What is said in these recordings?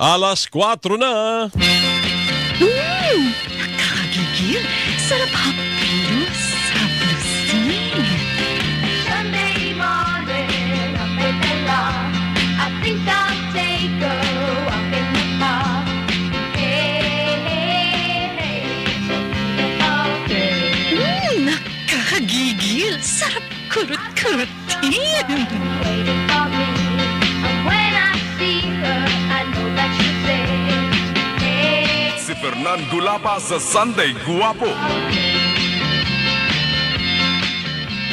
Alas 4 na. Nakakagigil. Sarap hapilo sa blusin. Sunday morning, up in the lawn. I think I'll take a walk in the park. Hey, hey, hey, Nakakagigil. Sarap kurut-kurutin. waiting for me. And when I see her, I know that she'll say, hey, Si Fernando Lapa sa Sunday Guwapo.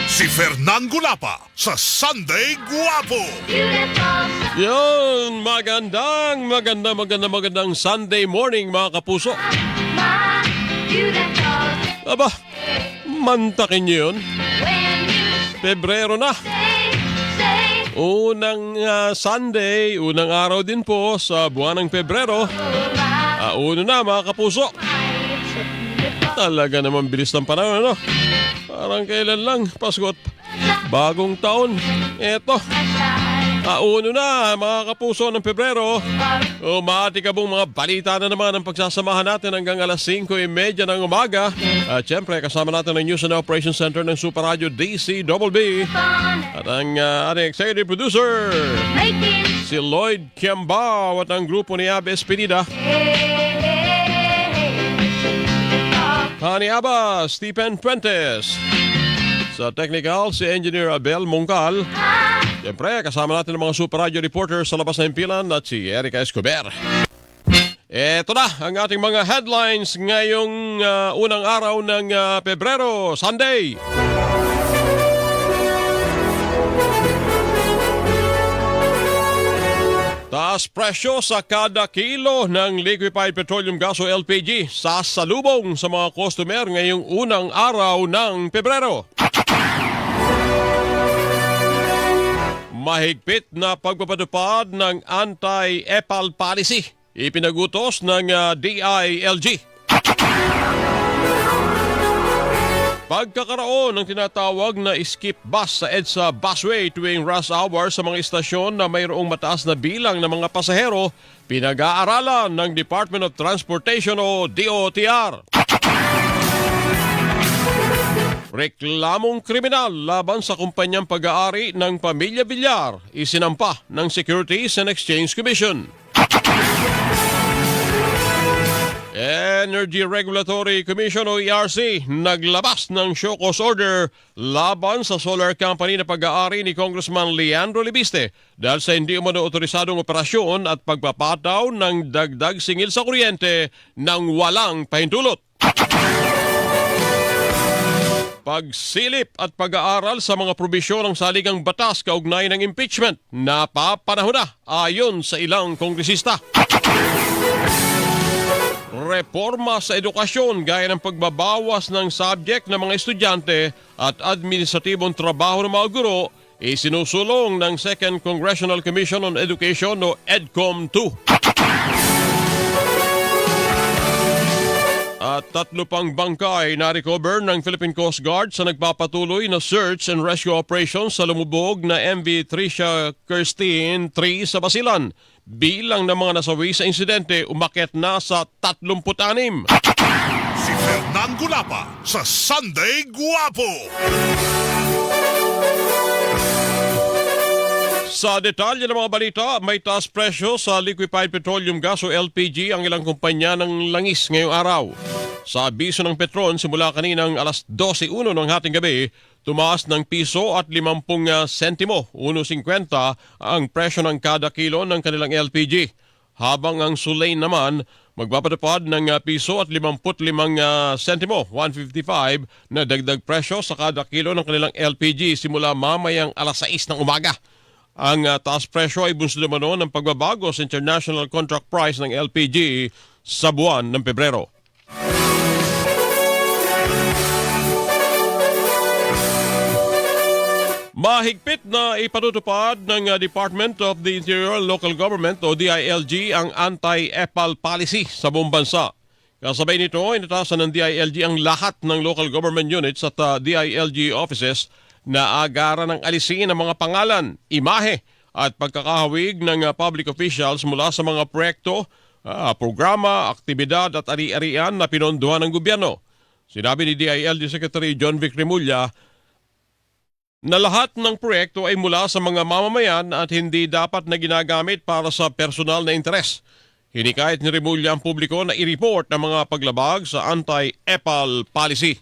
Si Fernando Lapa sa Sunday Guwapo. beautiful Yun, magandang Sunday morning mga kapuso. my beautiful Aba, mantakin nyo yun. when you Pebrero na. say, Unang Sunday, unang araw din po sa buwan ng Pebrero. Uno na mga kapuso. Talaga naman bilis ng panahon, ano? Parang kailan lang, Pasko at bagong taon. Eto, uno na mga kapuso ng Pebrero. Umatikabong mga balita na naman ang pagsasamahan natin hanggang alas 5:30 ng umaga. At syempre, kasama natin ang News and Operations Center ng Super Radio DCBB. At ang ating executive producer, si Lloyd Kiambao at ang grupo ni Abe Espinida. Hani Aba, Stephen Puentes. Sa technical, si Engineer Abel Mongcal. Siyempre, kasama natin ang mga Super Radio reporters sa labas ng impilan at si Erica Escobar. Ito na ang ating mga headlines ngayong unang araw ng Pebrero, Sunday. Taas presyo sa kada kilo ng liquefied petroleum gas o LPG sasalubong sa mga customer ngayong unang araw ng Pebrero. Mahigpit na pagpapatupad ng anti-EPAL policy ipinagutos ng DILG. Pagkakaroon ng tinatawag na skip bus sa EDSA busway tuwing rush hour sa mga istasyon na mayroong mataas na bilang ng mga pasahero, pinag-aaralan ng Department of Transportation o DOTR. Reklamong kriminal laban sa kumpanyang pag-aari ng Pamilya Villar isinampa ng Securities and Exchange Commission. Energy Regulatory Commission o ERC naglabas ng show cause order laban sa solar company na pag-aari ni Congressman Leandro Libiste dahil sa hindi umano otorisadong operasyon at pagpapataw ng dagdag singil sa kuryente ng walang pahintulot. Pagsilip at pag-aaral sa mga probisyon ng saligang batas kaugnay ng impeachment napapanahon na ayon sa ilang kongresista. Reforma sa edukasyon gaya ng pagbabawas ng subject ng mga estudyante at administratibong trabaho ng mga guro isinusulong ng Second Congressional Commission on Education o EDCOM 2. At 3 pang bangkay na recover ng Philippine Coast Guard sa nagpapatuloy na search and rescue operations sa lumubog na MV Tricia Kirstine 3 sa Basilan. Bilang ng mga nasawi sa insidente umakyat na sa 36. Si Fernando Lapa sa Sunday Guwapo. Sa detalye ng mga balita, may taas presyo sa liquefied petroleum gas o LPG ang ilang kumpanya ng langis ngayong araw. Sa abiso ng Petron, simula kaninang alas 12:01 ng hating gabi, tumaas ng piso at 50 sentimo, 1.50 ang presyo ng kada kilo ng kanilang LPG. Habang ang Sulain naman, magpapatupad ng piso at 55 sentimo, 1.55 na dagdag presyo sa kada kilo ng kanilang LPG simula mamayang alas 6 ng umaga. Ang taas presyo ay bunso naman ng pagbabago sa international contract price ng LPG sa buwan ng Pebrero. Mahigpit na ipatutupad ng Department of the Interior and Local Government o DILG ang anti-EPAL policy sa buong bansa. Kasabay nito, inatasan ng DILG ang lahat ng local government units at DILG offices na agaran ng alisin ng mga pangalan, imahe at pagkakahawig ng public officials mula sa mga proyekto, programa, aktibidad at ari-arian na pinondohan ng gobyerno. Sinabi ni DILG Secretary John Vic Remulla na lahat ng proyekto ay mula sa mga mamamayan at hindi dapat na ginagamit para sa personal na interes. Hinikayat ni Remulla ang publiko na i-report ang mga paglabag sa anti-EPAL policy.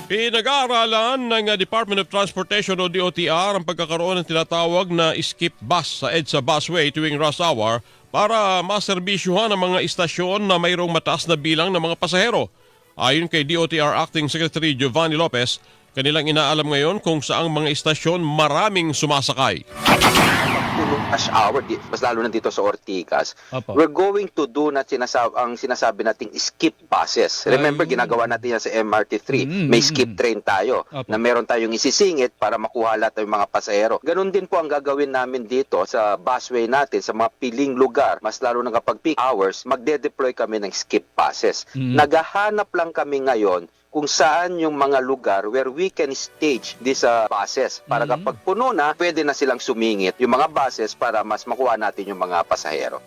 Pinag-aaralan ng Department of Transportation o DOTR ang pagkakaroon ng tinatawag na skip bus sa EDSA busway tuwing rush hour para maserbisyuhan ang mga istasyon na mayroong mataas na bilang ng mga pasahero. Ayon kay DOTR Acting Secretary Giovanni Lopez, kanilang inaalam ngayon kung saang mga istasyon maraming sumasakay. Punong rush hour, mas lalo na dito sa Ortigas, Opo. we're going to do ang sinasabi nating skip buses. Remember, ginagawa natin yan sa MRT3. May skip train tayo Opo. na meron tayong isisingit para makuha lahat ng mga pasahero. Ganon din po ang gagawin namin dito sa busway natin sa mga piling lugar, mas lalo na kapag peak hours, magde-deploy kami ng skip buses. Naghahanap lang kami ngayon kung saan yung mga lugar where we can stage these buses para kapag puno na, pwede na silang sumingit yung mga buses para mas makuha natin yung mga pasahero.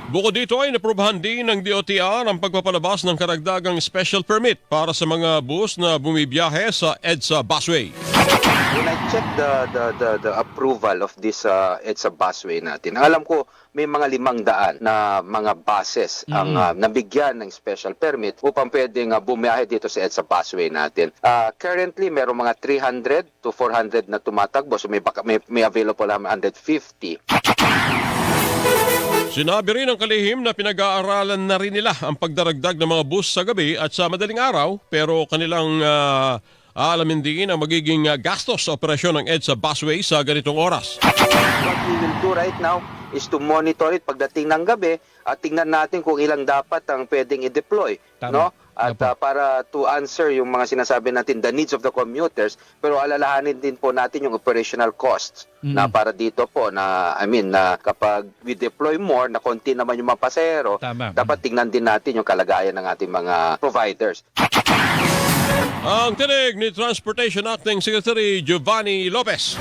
Bukod dito ay naprubahan din ng DOTR ang pagpapalabas ng karagdagang special permit para sa mga bus na bumibiyahe sa EDSA busway. When I check the approval of this EDSA busway natin, alam ko may mga 500 na mga buses ang nabigyan ng special permit upang pwedeng bumiyahe dito sa EDSA busway natin. Currently, merong mga 300 to 400 na tumatakbo, so may available naman 150. Sinabi rin ng kalihim na pinag-aaralan na rin nila ang pagdaragdag ng mga bus sa gabi at sa madaling araw, pero kanilang aalamin din ang magiging gastos sa operasyon ng EDSA busway sa ganitong oras. What we will do right now is to monitor it pagdating ng gabi at tingnan natin kung ilang dapat ang pwedeng i-deploy. Tama. No? At Opo. para to answer yung mga sinasabi natin, the needs of the commuters, pero alalahanin din po natin yung operational costs na para dito po na, na kapag we deploy more, na konti naman yung mga pasahero, Tama. dapat tingnan din natin yung kalagayan ng ating mga providers. Ang tinig ni Transportation Acting Secretary Giovanni Lopez.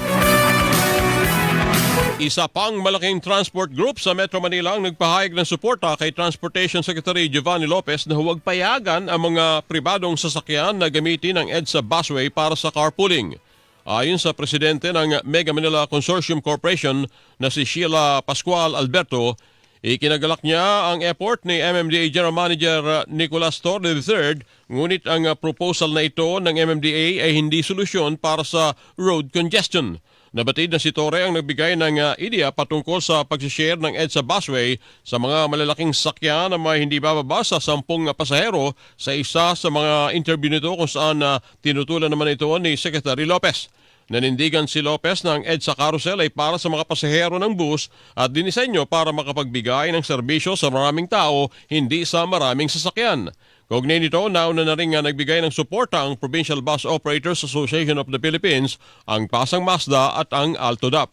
Isa pang malaking transport group sa Metro Manila ang nagpahayag ng suporta kay Transportation Secretary Giovanni Lopez na huwag payagan ang mga pribadong sasakyan na gamitin ang EDSA busway para sa carpooling. Ayon sa presidente ng Mega Manila Consortium Corporation na si Sheila Pascual Alberto, ikinagalak niya ang effort ni MMDA General Manager Nicolas Torre III, ngunit ang proposal na ito ng MMDA ay hindi solusyon para sa road congestion. Nabatid na si Torre ang nagbigay ng ideya patungkol sa pag-share ng EDSA busway sa mga malalaking sakyan na may hindi bababa sa 10 pasahero sa isa sa mga interview nito kung saan tinutulan naman ito ni Secretary Lopez. Nanindigan si Lopez na ang EDSA carousel ay para sa mga pasahero ng bus at dinisenyo para makapagbigay ng serbisyo sa maraming tao, hindi sa maraming sasakyan. Kaugnay nito, nauna na rin nagbigay ng suporta ang Provincial Bus Operators Association of the Philippines, ang Pasang Mazda at ang AltoDAP.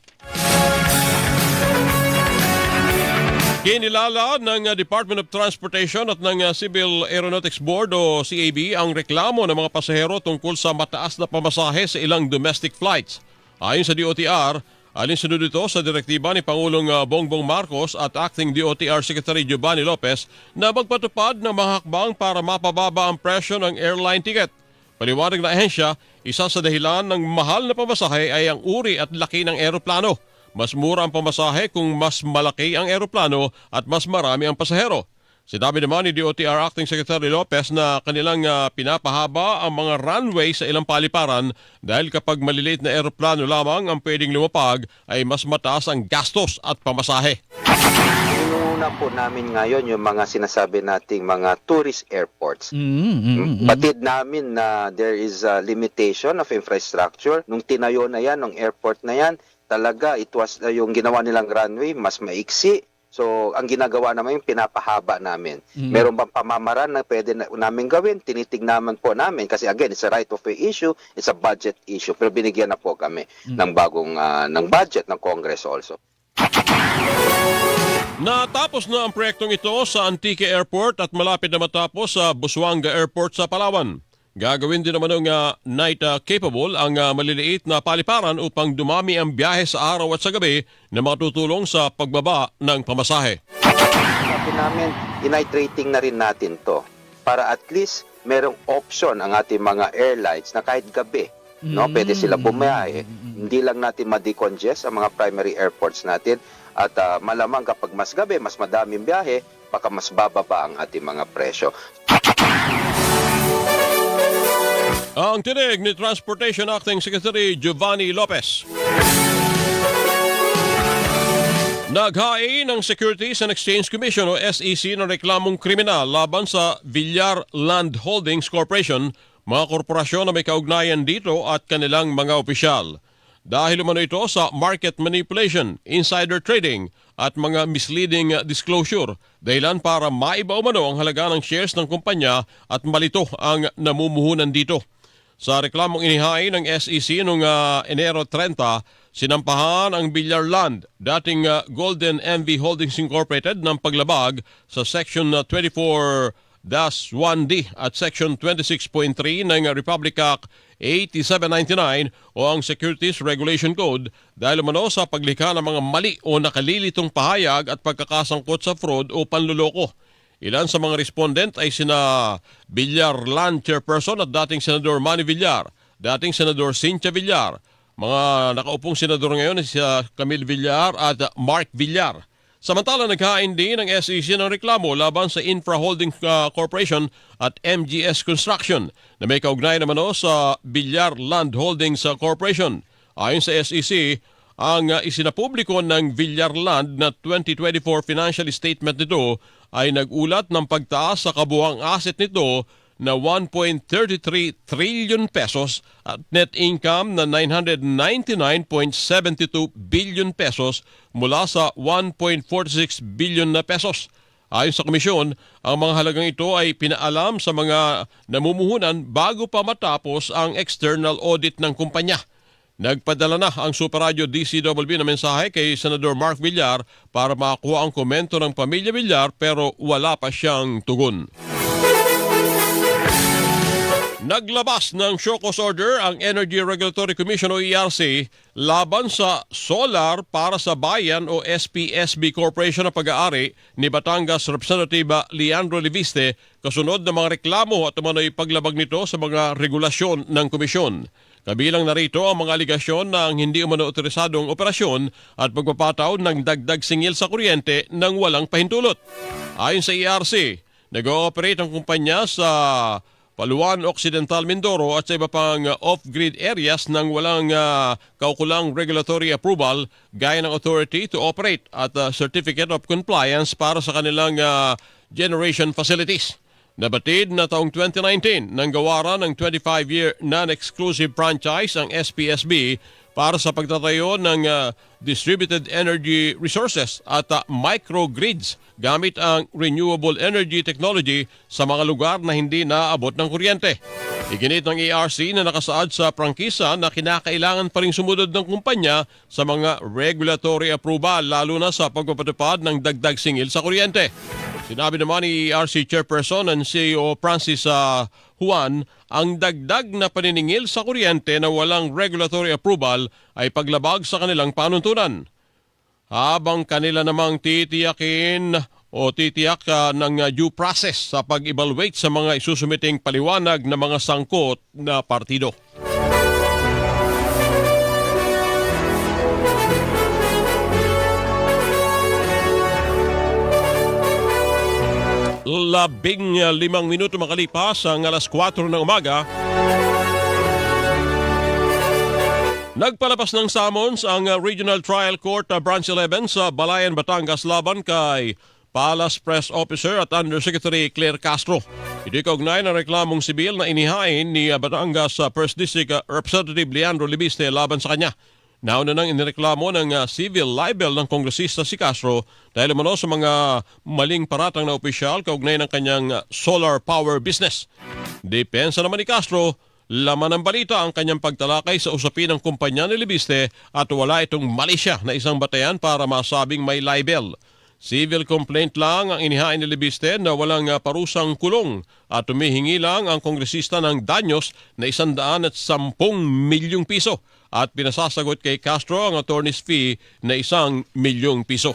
Kinilala ng Department of Transportation at ng Civil Aeronautics Board o CAB ang reklamo ng mga pasahero tungkol sa mataas na pamasahe sa ilang domestic flights. Ayon sa DOTR, alinsunod ito sa direktiba ni Pangulong Bongbong Marcos at Acting DOTR Secretary Giovanni Lopez na magpatupad ng mga hakbang para mapababa ang presyo ng airline ticket. Paliwanag na ahensya, isa sa dahilan ng mahal na pamasahe ay ang uri at laki ng eroplano. Mas mura ang pamasahe kung mas malaki ang eroplano at mas marami ang pasahero. Sinabi naman ni DOTR Acting Secretary Lopez na kanilang pinapahaba ang mga runway sa ilang paliparan dahil kapag maliliit na eroplano lamang ang pwedeng lumapag ay mas mataas ang gastos at pamasahe. Inuuna po namin ngayon yung mga sinasabi nating mga tourist airports. Batid namin na there is a limitation of infrastructure. Nung tinayo na yan, nung airport na yan, talaga it was yung ginawa nilang runway mas maiksi. So, ang ginagawa naman yung pinapahaba namin. Meron bang pamamaraan na pwede namin gawin? Tinitignaman po namin kasi again, it's a right of way issue, it's a budget issue. Pero binigyan na po kami ng bagong ng budget ng Congress also. Natapos na ang proyektong ito sa Antique Airport at malapit na matapos sa Busuanga Airport sa Palawan. Gagawin din naman ng night capable ang maliliit na paliparan upang dumami ang biyahe sa araw at sa gabi na makatutulong sa pagbaba ng pamasahe. Sabi namin, i-night rating na rin natin to para at least merong option ang ating mga airlines na kahit gabi, no, pwede sila bumiyahe. Hindi lang natin ma-decongest ang mga primary airports natin at malamang kapag mas gabi, mas madaming biyahe, baka mas bababa ang ating mga presyo. Ang tinig ni Transportation Acting Secretary Giovanni Lopez. Naghain ng Securities and Exchange Commission o SEC ng reklamong kriminal laban sa Villar Land Holdings Corporation, mga korporasyon na may kaugnayan dito at kanilang mga opisyal. Dahil umano ito sa market manipulation, insider trading at mga misleading disclosure, dahilan para maiba umano ang halaga ng shares ng kumpanya at malito ang namumuhunan dito. Sa reklamong inihain ng SEC noong Enero 30, sinampahan ang Villar Land, dating Golden MV Holdings Incorporated ng paglabag sa Section 24-1D at Section 26.3 ng Republic Act 8799 o ang Securities Regulation Code dahil umano sa paglikha ng mga mali o nakalilitong pahayag at pagkakasangkot sa fraud o panluloko. Ilan sa mga respondent ay sina Villar Land Chairperson at dating Senador Manny Villar, dating Senador Cynthia Villar, mga nakaupong senador ngayon si Camille Villar at Mark Villar. Samantala naghain din ng SEC ng reklamo laban sa Infra Holdings Corporation at MGS Construction na may kaugnay naman sa Villar Land Holdings Corporation. Ayon sa SEC, ang isinapubliko ng Villar Land na 2024 financial statement nito ay nagulat ng pagtaas sa kabuuang asset nito na 1.33 trillion pesos at net income na 999.72 billion pesos mula sa 1.46 billion na pesos. Ayon sa komisyon, ang mga halagang ito ay pinaalam sa mga namumuhunan bago pa matapos ang external audit ng kumpanya. Nagpadala na ang Super Radio DCWB na mensahe kay Senador Mark Villar para makakuha ang komento ng pamilya Villar pero wala pa siyang tugon. Naglabas ng show cause order ang Energy Regulatory Commission o ERC laban sa solar para sa bayan o SPSB Corporation na pag-aari ni Batangas Representative Leandro Leviste kasunod ng mga reklamo at umano'y paglabag nito sa mga regulasyon ng komisyon. Kabilang narito ang mga aligasyon ng hindi umano otorisadong operasyon at pagpapataw ng dagdag singil sa kuryente ng walang pahintulot. Ayon sa ERC, nag-ooperate ang kumpanya sa Paluan Occidental Mindoro at sa iba pang off-grid areas ng walang kaukulang regulatory approval gaya ng Authority to Operate at Certificate of Compliance para sa kanilang generation facilities. Nabatid na taong 2019 nang gawaran ng 25-year non-exclusive franchise ang SPSB para sa pagtatayo ng distributed energy resources at microgrids gamit ang renewable energy technology sa mga lugar na hindi naaabot ng kuryente. Iginit ng ERC na nakasaad sa prangkisa na kinakailangan pa rin sumunod ng kumpanya sa mga regulatory approval lalo na sa pagpapatupad ng dagdag singil sa kuryente. Sinabi naman ni ERC Chairperson and CEO Francis Juan, ang dagdag na paniningil sa kuryente na walang regulatory approval ay paglabag sa kanilang panuntunan. Habang kanila namang titiyak ng due process sa pag-evaluate sa mga isusumiting paliwanag na mga sangkot na partido. Labing 5 minuto makalipas ang alas 4 ng umaga. Nagpalabas ng summons ang Regional Trial Court Branch 11 sa Balayan, Batangas laban kay Palace Press Officer at Undersecretary Claire Castro. Ito'y kaugnay ng reklamong sibil na inihain ni Batangas 1st District Representative Leandro Leviste laban sa kanya. Nauna nang inireklamo ng civil libel ng kongresista si Castro dahil umano sa mga maling paratang na opisyal kaugnay ng kanyang solar power business. Depensa naman ni Castro, laman ng balita ang kanyang pagtalakay sa usapin ng kumpanya ni Leviste at wala itong mali siya na isang batayan para masabing may libel. Civil complaint lang ang inihain ni Libiste na walang parusang kulong at tumihingi lang ang kongresista ng danyos na 110 milyong piso at pinasasagot kay Castro ang attorney's fee na 1 milyong piso.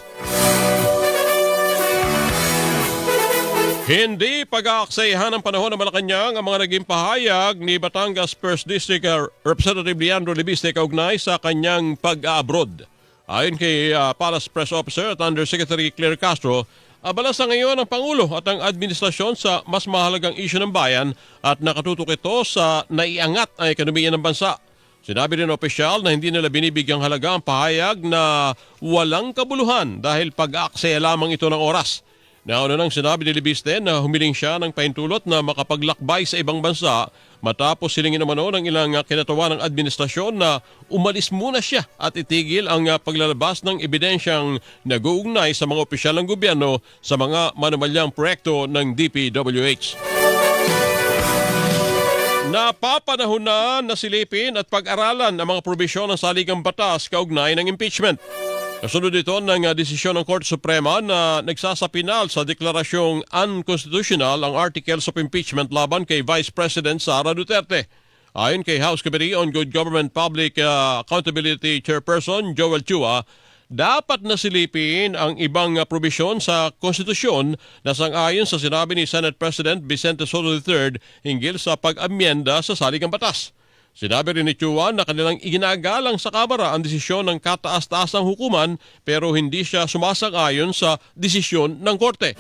Hindi pag-aaksayahan ng panahon ng Malacanang ang mga naging pahayag ni Batangas 1st District Representative Leandro Libiste kaugnay sa kanyang pag-abroad. Ayon kay Palace Press Officer at Undersecretary Claire Castro, abala sa ngayon ang Pangulo at ang administrasyon sa mas mahalagang isyu ng bayan at nakatutok ito sa naiangat ang ekonomiya ng bansa. Sinabi rin ng opisyal na hindi nila binibigyang halaga ang pahayag na walang kabuluhan dahil pag-aaksaya lamang ito ng oras. Nauna nang sinabi ni Libiste na humiling siya ng paintulot na makapaglakbay sa ibang bansa matapos silingin naman ng ilang kinatawa ng administrasyon na umalis muna siya at itigil ang paglalabas ng ebidensyang nag-uugnay sa mga opisyal ng gobyerno sa mga manumalyang proyekto ng DPWH. Napapanahon na silipin at pag-aralan ang mga probisyon ng saligang batas kaugnay ng impeachment. Kasunod ito ng desisyon ng Korte Suprema na nagsasapinal sa deklarasyong unconstitutional ang articles of impeachment laban kay Vice President Sara Duterte. Ayon kay House Committee on Good Government Public Accountability Chairperson Joel Chua, dapat nasilipin ang ibang probisyon sa konstitusyon na sang-ayon sa sinabi ni Senate President Vicente Soto III hinggil sa pag-amyenda sa saligang batas. Sinabi rin ni Chua na kanilang iginagalang sa Kamara ang desisyon ng kataas-taasang hukuman pero hindi siya sumasang-ayon sa desisyon ng Korte.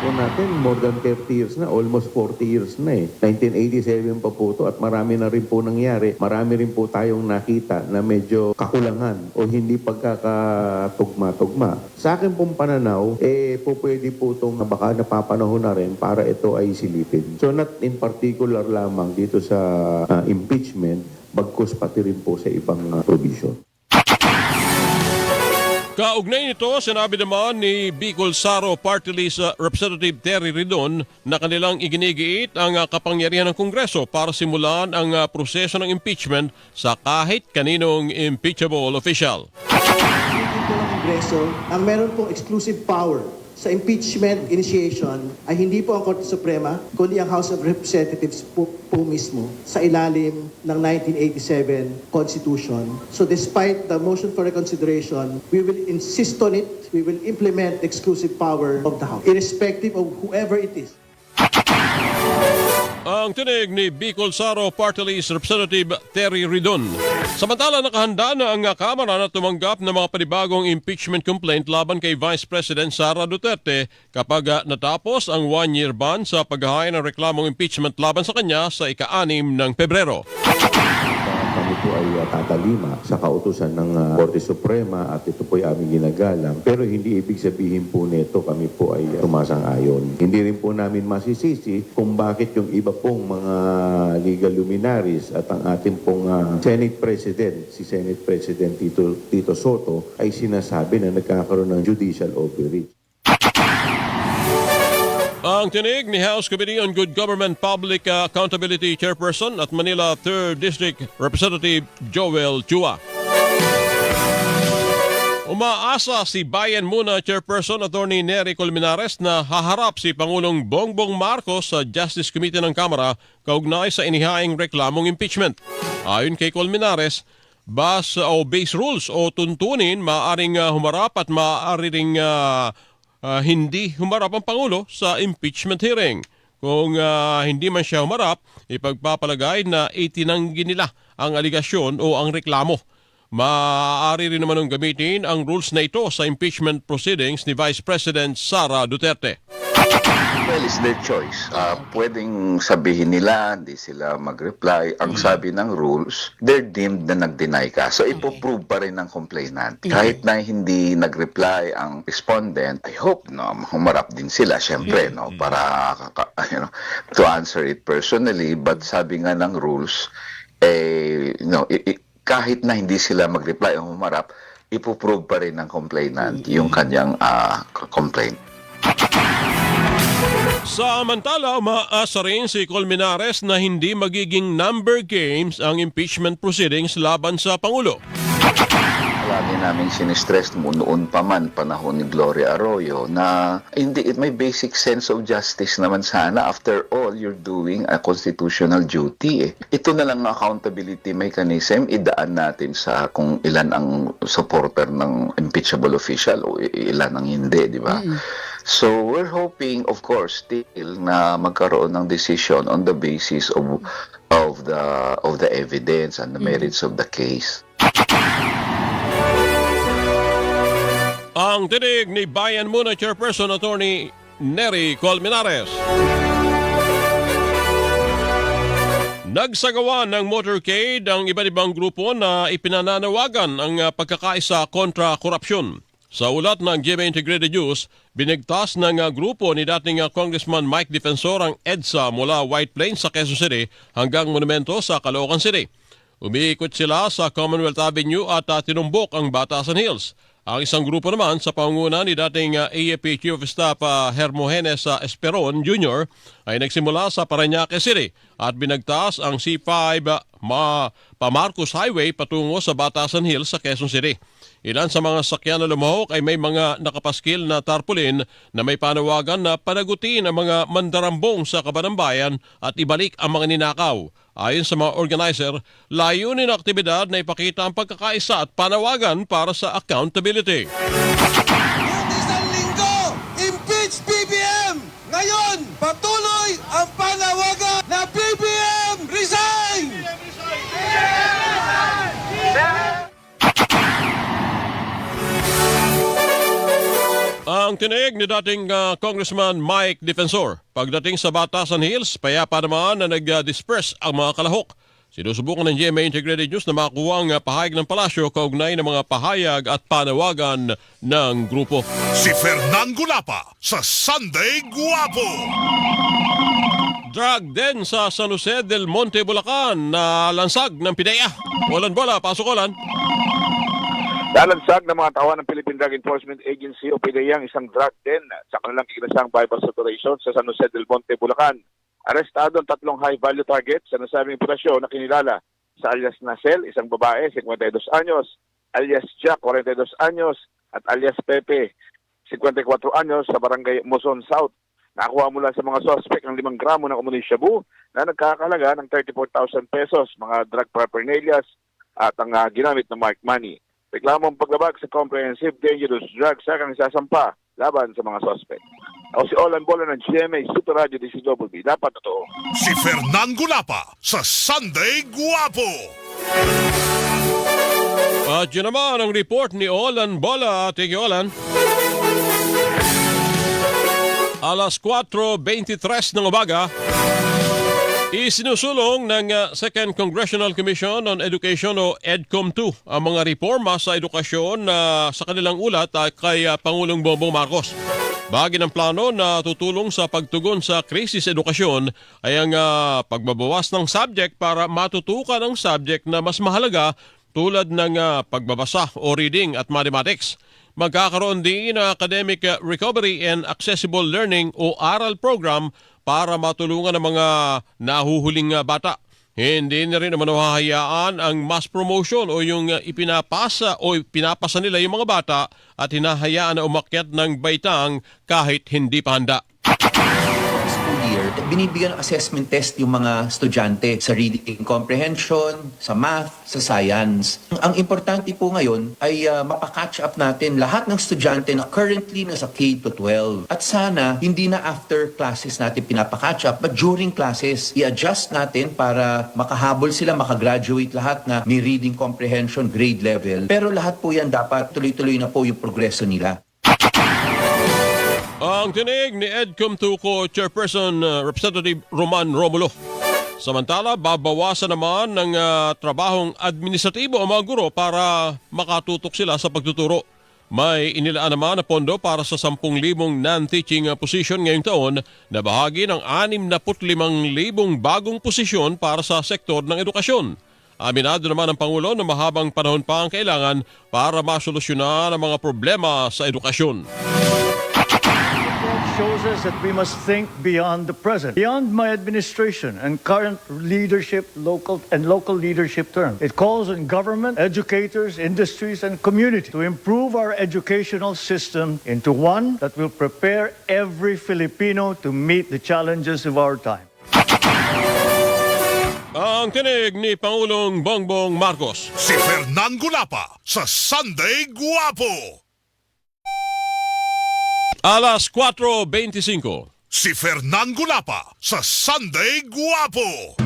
Po natin, more than 30 years na, almost 40 years na 1987 pa po ito at marami na rin po nangyari. Marami rin po tayong nakita na medyo kakulangan o hindi pagkakatugma-tugma. Sa akin pong pananaw, po pwede po itong baka napapanahon na rin para ito ay silipin. So not in particular lamang dito sa impeachment, bagkus pati rin po sa ibang provision. Kaugnay nito, sinabi naman ni Bicol Saro Party List Representative Terry Ridon na kanilang iginigiit ang kapangyarihan ng Kongreso para simulan ang proseso ng impeachment sa kahit kaninong impeachable official. Hindi po ng Kongreso ang meron pong exclusive power sa impeachment initiation ay hindi po ang Korte Suprema, kundi ang House of Representatives po mismo sa ilalim ng 1987 Constitution. So despite the motion for reconsideration, we will insist on it. We will implement the exclusive power of the House, irrespective of whoever it is. Ang tinig ni Bicol Saro Party List Representative Terry Ridon. Samantala, nakahanda na ang Kamara na tumanggap ng mga panibagong impeachment complaint laban kay Vice President Sara Duterte kapag natapos ang 1-year ban sa paghahain ng reklamong impeachment laban sa kanya sa ika-6 ng Pebrero. Kami po ay tatalima sa kautusan ng Korte Suprema at ito po ay aming ginagalang. Pero hindi ibig sabihin po nito kami po ay sumasang-ayon. Hindi rin po namin masisisi kung bakit yung iba pong mga legal luminaries at ang ating pong Senate President, si Senate President Tito Soto, ay sinasabi na nagkakaroon ng judicial overreach. Ang tinig ni House Committee on Good Government Public Accountability Chairperson at Manila 3rd District Representative Joel Chua. Umaasa si Bayan Muna Chairperson Attorney Nery Colmenares na haharap si Pangulong Bongbong Marcos sa Justice Committee ng Kamara kaugnay sa inihaing reklamong impeachment. Ayon kay Colmenares, base rules o tuntunin maaaring humarap at maaaring hindi humarap ang Pangulo sa impeachment hearing. Kung hindi man siya humarap, ipagpapalagay na itinanggi nila ang aligasyon o ang reklamo. Maaari rin naman gamitin ang rules na ito sa impeachment proceedings ni Vice President Sara Duterte. Well, it's their choice. Pwedeng sabihin nila, hindi sila mag-reply. Ang sabi ng rules, they're deemed na nag-deny ka. So, ipoprove pa rin ng complainant. Kahit na hindi nag-reply ang respondent, I hope humarap din sila, syempre, para to answer it personally. But sabi nga ng rules, kahit na hindi sila mag-reply o humarap, ipoprove pa rin ng complainant yung kanyang complaint. Samantala, umaasa rin si Colmenares na hindi magiging number games ang impeachment proceedings laban sa Pangulo. lagi naming sinistress mo noon pa man, panahon ni Gloria Arroyo, na hindi, may basic sense of justice naman sana. After all, you're doing a constitutional duty. Ito na lang ang accountability mechanism, idaan natin sa kung ilan ang supporter ng impeachable official o ilan ang hindi, di ba? So we're hoping, of course, still na magkaroon ng decision on the basis of the evidence and the merits of the case. Ang tinig ni Bayan Muna Chairperson Attorney Nery Colmenares. Nagsagawa ng motorcade ang iba't ibang grupo na ipinananawagan ang pagkakaisa kontra korupsyon. Sa ulat ng GMA Integrated News, binigtas ng grupo ni dating Congressman Mike Defensor ang EDSA mula White Plains sa Quezon City hanggang Monumento sa Caloocan City. Umiikot sila sa Commonwealth Avenue at tinumbok ang Batasan Hills. Ang isang grupo naman sa pangunguna ni dating AFP Chief of Staff Hermogenes Esperon Jr. ay nagsimula sa Parañaque City at binagtas ang C5 Pamarcos Highway patungo sa Batasan Hills sa Quezon City. Ilan sa mga sakyan na lumahok ay may mga nakapaskil na tarpaulin na may panawagan na panagutin ang mga mandarambong sa Kabanambayan at ibalik ang mga ninakaw. Ayon sa mga organizer, layunin ng aktibidad na ipakita ang pagkakaisa at panawagan para sa accountability. Isang linggo, impeach BBM! Ngayon, patuloy ang panawagan na BBM resign! Ang tinig ni dating Congressman Mike Defensor. Pagdating sa Batasan Hills, payapa naman na nag-disperse ang mga kalahok. Sinusubukan ng GMA Integrated News na makuha ang pahayag ng palasyo kaugnay ng mga pahayag at panawagan ng grupo. Si Fernan Gulapa sa Sunday Guwapo. Drug din sa San Jose del Monte, Bulacan na lansag ng PIDEA. Olan bola, pasok Olan. Dalansag ng mga tauhan ng Philippine Drug Enforcement Agency o PDEA ang isang drug den sa kanilang ikinasang bypass operation sa San Jose del Monte, Bulacan. Arestado ang 3 high-value targets sa nasabing operasyon na kinilala sa alias Nasel, isang babae, 52 anyos, alias Jack, 42 anyos, at alias Pepe, 54 anyos sa barangay Muson South. Nakuha mula sa mga suspect ang 5 gramo ng umano'y shabu na nagkakalaga ng 34,000 pesos, mga drug paraphernalia at ang ginamit na marked money. Reklamong paglabag sa Comprehensive Dangerous Drugs ang isasampa laban sa mga suspect. Ako si Olan Bola ng GMA Super Radio DCWB. Dapat totoo. Si Fernan Gulapa sa Sunday Guwapo. At yun naman ang report ni Olan Bola. Thank you, Olan. Alas 4:23 ng umaga, isinusulong ng Second Congressional Commission on Education o EDCOM2 ang mga reforma sa edukasyon sa kanilang ulat kay Pangulong Bongbong Marcos. Bahagi ng plano na tutulong sa pagtugon sa krisis edukasyon ay ang pagbabawas ng subject para matutukan ang subject na mas mahalaga tulad ng pagbabasa o reading at mathematics. Magkakaroon din ng Academic Recovery and Accessible Learning o ARAL program para matulungan ang mga nahuhuling bata. Hindi na rin naman hahayaan ang mass promotion o yung ipinapasa nila yung mga bata at hinahayaan na umakyat ng baitang kahit hindi pa handa. Binibigyan ng assessment test yung mga estudyante sa reading comprehension, sa math, sa science. Ang importante po ngayon ay mapakatch up natin lahat ng estudyante na currently nasa K-12. At sana, hindi na after classes natin pinapakatch up, but during classes, i-adjust natin para makahabol sila, makagraduate lahat na may reading comprehension grade level. Pero lahat po yan dapat tuloy-tuloy na po yung progreso nila. Ang tinig ni EDCOM2 Chairperson Representative Roman Romulo. Samantala, babawasan naman ng trabahong administratibo ang mga guro para makatutok sila sa pagtuturo. May inilaan naman na pondo para sa 10,000 non-teaching position ngayong taon na bahagi ng 65,000 bagong posisyon para sa sektor ng edukasyon. Aminado naman ang Pangulo na mahabang panahon pa ang kailangan para masolusyonan ang mga problema sa edukasyon. shows us that we must think beyond the present, beyond my administration and current leadership, local leadership terms. It calls on government, educators, industries, and community to improve our educational system into one that will prepare every Filipino to meet the challenges of our time. Ang tinig ni Pangulong Bongbong Marcos. Si Fernan Gulapa sa Sunday Guwapo. Alas 4:25. Si Fernan Gulapa sa Sunday Guwapo.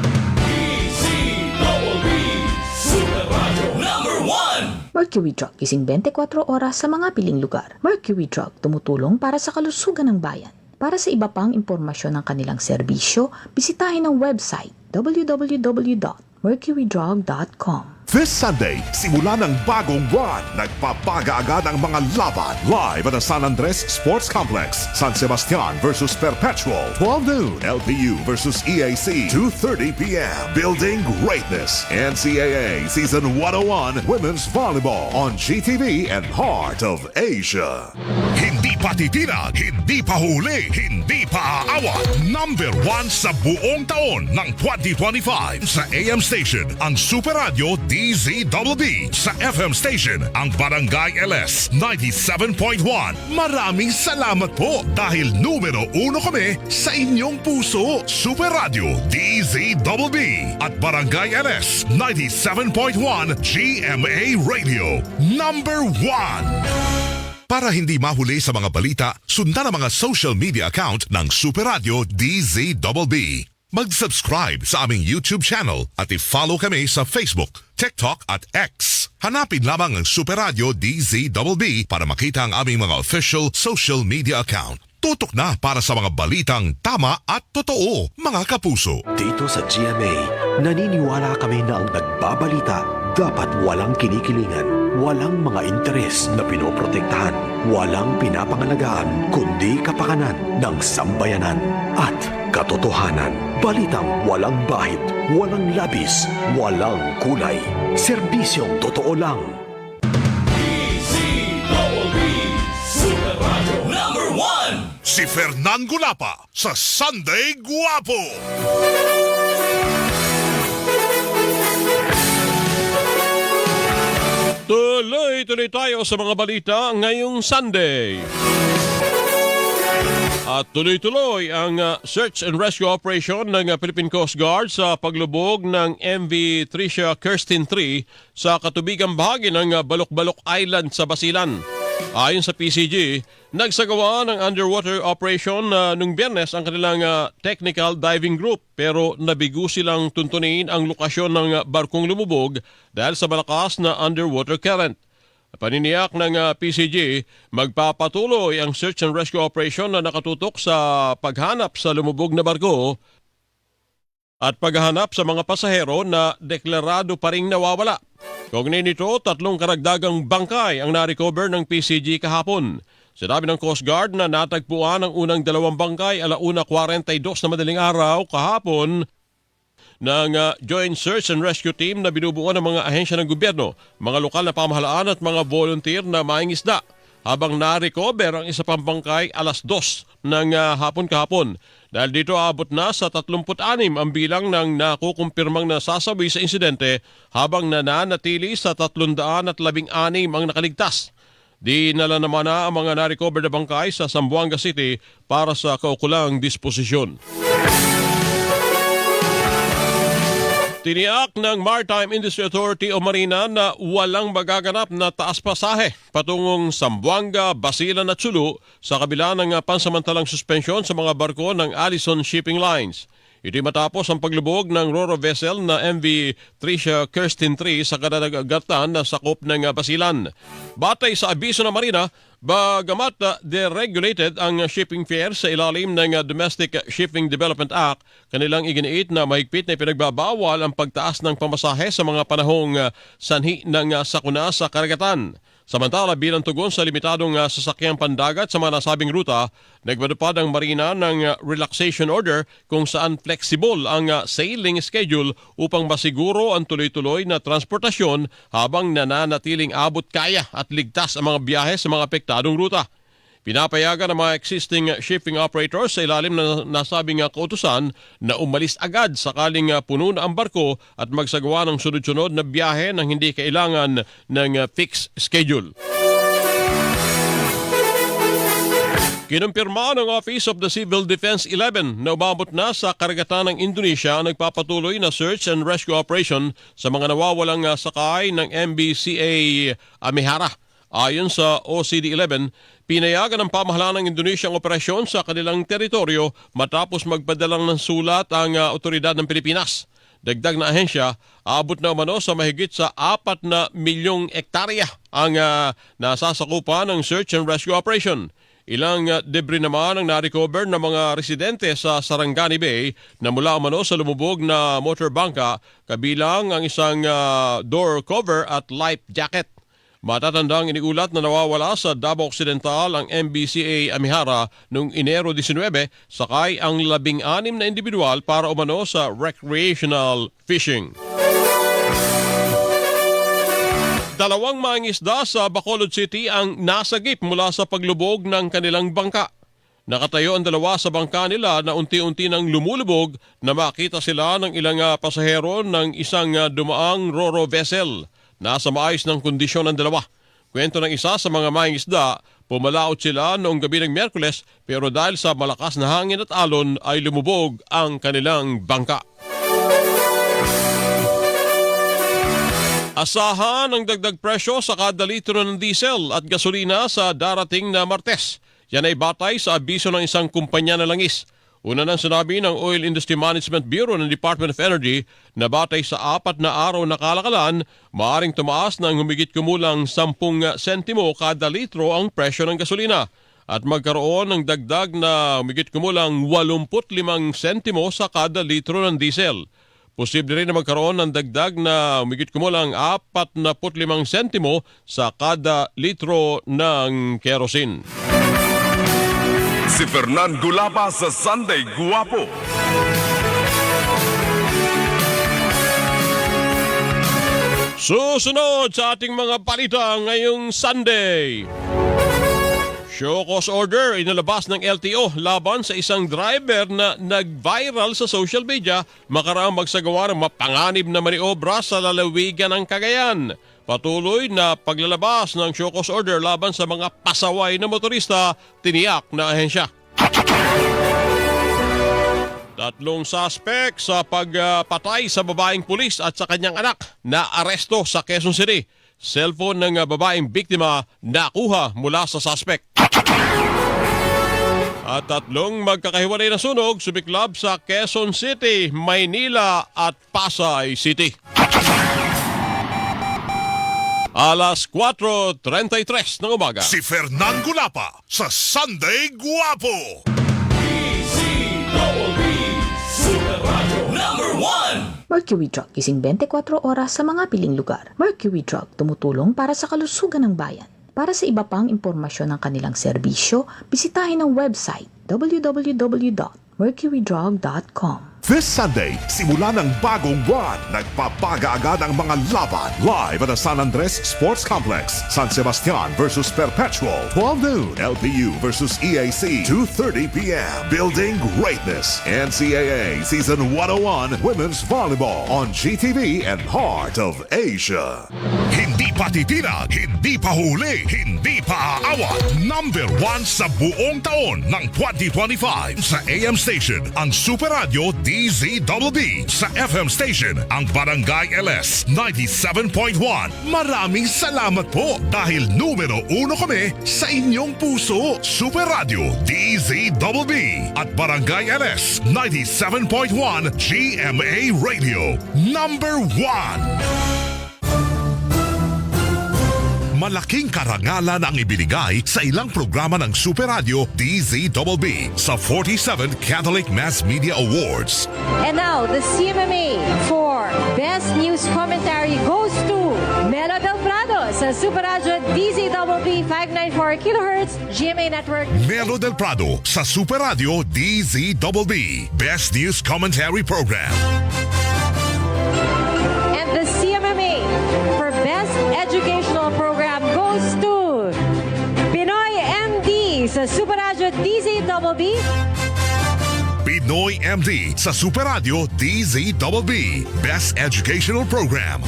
Mercury Drug, gising 24 oras sa mga piling lugar. Mercury Drug, tumutulong para sa kalusugan ng bayan. Para sa iba pang impormasyon ng kanilang serbisyo, bisitahin ang website www.mercurydrug.com. This Sunday, simula ng bagong buwan, nagpapaga agad ang mga laban. Live at the San Andres Sports Complex. San Sebastian versus Perpetual. 12 noon. LPU versus EAC. 2:30 p.m. Building Greatness. NCAA Season 101 Women's Volleyball on GTV and Heart of Asia. Hindi pa titinag, hindi pa huli, hindi pa aawat. Number 1 sa buong taon ng 2025 sa AM station, ang Super Radio DZBB. Sa FM station, ang Barangay LS 97.1. Maraming salamat po dahil numero 1 kami sa inyong puso. Super Radio DZBB at Barangay LS 97.1 GMA Radio. Number 1. Para hindi mahuli sa mga balita, sundan ang mga social media account ng Super Radio DZBB. Mag-subscribe sa aming YouTube channel at i-follow kami sa Facebook, TikTok at X. Hanapin lamang ang Super Radio DZBB para makita ang aming mga official social media account. Tutok na para sa mga balitang tama at totoo, mga kapuso. Dito sa GMA, naniniwala kami na ang nagbabalita dapat walang kinikilingan, walang mga interes na pinoprotektahan, walang pinapangalagaan, kundi kapakanan ng sambayanan at katotohanan. Balitang walang bahid, walang labis, walang kulay. Serbisyong totoo lang. Super Radio Number 1. Si Fernan Gulapa sa Sunday Guwapo. Tuloy-tuloy tayo sa mga balita ngayong Sunday. At tuloy-tuloy ang search and rescue operation ng Philippine Coast Guard sa paglubog ng MV Tricia Kirsten 3 sa katubigang bahagi ng Balok-Balok Island sa Basilan. Ayon sa PCG, nagsagawa ng underwater operation nung Biyernes ang kanilang technical diving group pero nabigo silang tuntunin ang lokasyon ng barkong lumubog dahil sa malakas na underwater current. Paniniyak ng PCG, magpapatuloy ang search and rescue operation na nakatutok sa paghanap sa lumubog na barko at paghahanap sa mga pasahero na deklarado pa ring nawawala. Kaugnay nito, 3 karagdagang bangkay ang na-recover ng PCG kahapon. Sinabi ng Coast Guard na natagpuan ang unang 2 bangkay 1:42 na madaling araw kahapon ng Joint Search and Rescue Team na binubuo ng mga ahensya ng gobyerno, mga lokal na pamahalaan at mga volunteer na maing-isda. Habang na-recover ang isa pang bangkay 2:00 ng hapon kahapon. Dahil dito abot na sa 36 ang bilang ng nakukumpirmang nasasawi sa insidente habang nananatili sa 316 ang nakaligtas. Dinala naman na ang mga na-recover na bangkay sa Zamboanga City para sa kaukulang disposisyon. Tiniyak ng Maritime Industry Authority o Marina na walang magaganap na taas pasahe patungong Zamboanga, Basilan at Sulu sa kabila ng pansamantalang suspensyon sa mga barko ng Allison Shipping Lines. Ito'y matapos ang paglubog ng Roro vessel na MV Tricia Kirsten 3 sa kadagatan na sakop ng Basilan. Batay sa abiso ng Marina, bagamat deregulated ang shipping fare sa ilalim ng Domestic Shipping Development Act, kanilang iginiit na mahigpit na pinagbabawal ang pagtaas ng pamasahe sa mga panahong sanhi ng sakuna sa karagatan. Samantala, bilang tugon sa limitadong sasakyang pandagat sa mga nasabing ruta, nagpadupad ang Marina ng relaxation order kung saan flexible ang sailing schedule upang masiguro ang tuloy-tuloy na transportasyon habang nananatiling abot kaya at ligtas ang mga biyahe sa mga apektadong ruta. Pinapayagan ng mga existing shipping operators sa ilalim na nasabing kautusan na umalis agad sakaling puno na ang barko at magsagawa ng sunod-sunod na biyahe nang hindi kailangan ng fixed schedule. Kinumpirma ng Office of the Civil Defense 11 na umabot na sa karagatan ng Indonesia ang nagpapatuloy na search and rescue operation sa mga nawawalang sakay ng MBCA Amihara. Ayon sa OCD-11, pinayagan ng pamahalaan ng Indonesia ang operasyon sa kanilang teritoryo matapos magpadalang ng sulat ang otoridad ng Pilipinas. Dagdag na ahensya, aabot na umano sa mahigit sa 4 na milyong ektarya ang nasasakupan ng search and rescue operation. Ilang debris naman ang na-recover ng mga residente sa Sarangani Bay na mula umano sa lumubog na motor bangka, kabilang ang isang door cover at life jacket. Matatandang iniulat na nawawala sa Davao Occidental ang MBCA Amihara noong Enero 19, sakay ang 16 na individual para umano sa recreational fishing. Dalawang mangingisda sa Bacolod City ang nasagip mula sa paglubog ng kanilang bangka. Nakatayo ang dalawa sa bangka nila na unti-unti nang lumulubog na makita sila ng ilang pasahero ng isang dumaang ro-ro vessel. Nasa maayos ng kondisyon ng dalawa. Kwento ng isa sa mga mangingisda, pumalaot sila noong gabi ng Miyerkules pero dahil sa malakas na hangin at alon ay lumubog ang kanilang bangka. Asahan ang dagdag presyo sa kada litro ng diesel at gasolina sa darating na Martes. Yan ay batay sa abiso ng isang kumpanya na langis. Una nang sinabi ng Oil Industry Management Bureau ng Department of Energy na batay sa 4 na araw na kalakalan, maaaring tumaas ng humigit kumulang 10 sentimo kada litro ang presyo ng gasolina at magkaroon ng dagdag na humigit kumulang 85 sentimo sa kada litro ng diesel. Posible rin na magkaroon ng dagdag na humigit kumulang 45 sentimo sa kada litro ng kerosene. Si Fernan Gulapa sa Sunday Guwapo. Susunod sa ating mga balita ngayong Sunday. Show cause order inilabas ng LTO laban sa isang driver na nag-viral sa social media makaraang magsagawa ng mapanganib na maniobra sa lalawigan ng Cagayan. Patuloy na paglalabas ng show cause order laban sa mga pasaway na motorista, tiniyak na ahensya. 3 suspect sa pagpatay sa babaeng pulis at sa kanyang anak na aresto sa Quezon City. Cellphone ng babaeng biktima nakuha mula sa suspect. At 3 magkakahiwalay na sunog sumiklab sa Quezon City, Maynila at Pasay City. Alas 4:33 ng umaga. Si Fernan Gulapa sa Sunday Guwapo. Mercury Drug, gising 24 oras sa mga piling lugar. Mercury Drug, tumutulong para sa kalusugan ng bayan. Para sa iba pang impormasyon ng kanilang serbisyo, bisitahin ang website www.mercurydrug.com. This Sunday, simula ng bagong buwan, nagpapaga-agad ang mga laban live at the San Andres Sports Complex. San Sebastian versus Perpetual, 12 noon. LPU versus EAC, 2:30 p.m. Building Greatness. NCAA Season 101 Women's Volleyball on GTV and Heart of Asia. Hindi pa titira, hindi pa huli, hindi pa aawat. Number 1 sa buong taon ng 2025 sa AM station, ang Super Radio DZBB. Sa FM station, ang Barangay LS 97.1. Maraming salamat po dahil numero 1 kami sa inyong puso. Super Radio DZBB at Barangay LS 97.1 GMA Radio. Number 1. Malaking karangalan ang ibinigay sa ilang programa ng Super Radio DZBB sa 47th Catholic Mass Media Awards. And now, the CMMA for Best News Commentary goes to Melo Del Prado sa Super Radio DZBB 594 kHz GMA Network. Melo Del Prado sa Super Radio DZBB Best News Commentary Program. And the CMMA for Best Educational Program goes to Pinoy MD sa Super Radio DZBB. Pinoy MD sa Super Radio DZBB. Best Educational Program.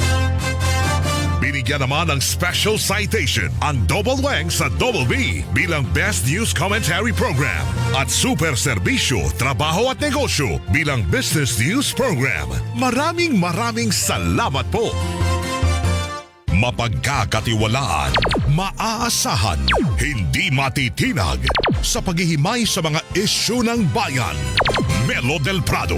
Binigyan naman ng special citation ang Double Wang sa Double B bilang Best News Commentary Program at Super Serbisyo, Trabaho at Negosyo bilang Business News Program. Maraming salamat po. Mapagkakatiwalaan, maaasahan, hindi matitinag sa paghihimay sa mga isyu ng bayan. Melo del Prado,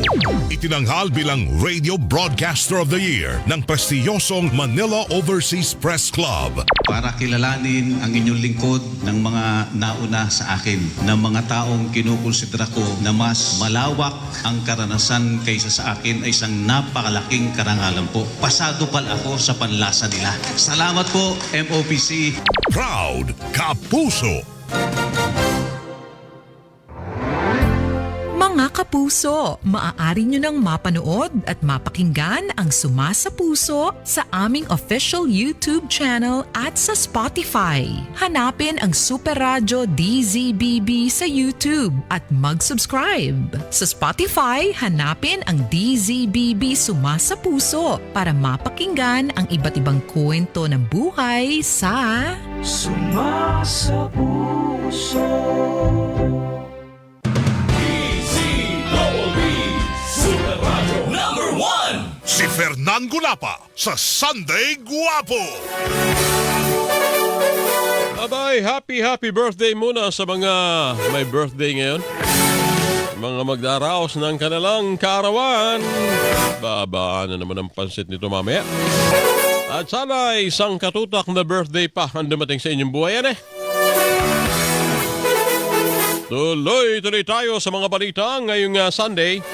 itinanghal bilang Radio Broadcaster of the Year ng prestiyosong Manila Overseas Press Club. Para kilalanin ang inyong lingkod ng mga nauna sa akin, ng mga taong kinukonsidera ko na mas malawak ang karanasan kaysa sa akin ay isang napakalaking karangalan po. Pasado pala ako sa panlasa nila. Salamat po, MOPC. Proud Kapuso. Mga kapuso, maaari nyo nang mapanood at mapakinggan ang Suma sa Puso sa aming official YouTube channel at sa Spotify. Hanapin ang Super Radio DZBB sa YouTube at mag-subscribe. Sa Spotify, hanapin ang DZBB Suma sa Puso para mapakinggan ang iba't ibang kwento ng buhay sa Suma sa Puso. Si Fernan Gulapa sa Sunday Guwapo. Abay, happy birthday muna sa mga may birthday ngayon. Mga magdaraos ng kanilang kaarawan. Babaan na naman ang pansit nito mamaya. At sana isang katutak na birthday pa ang dumating sa inyong buhay yan eh. Tuloy tayo sa mga balita ngayong Sunday.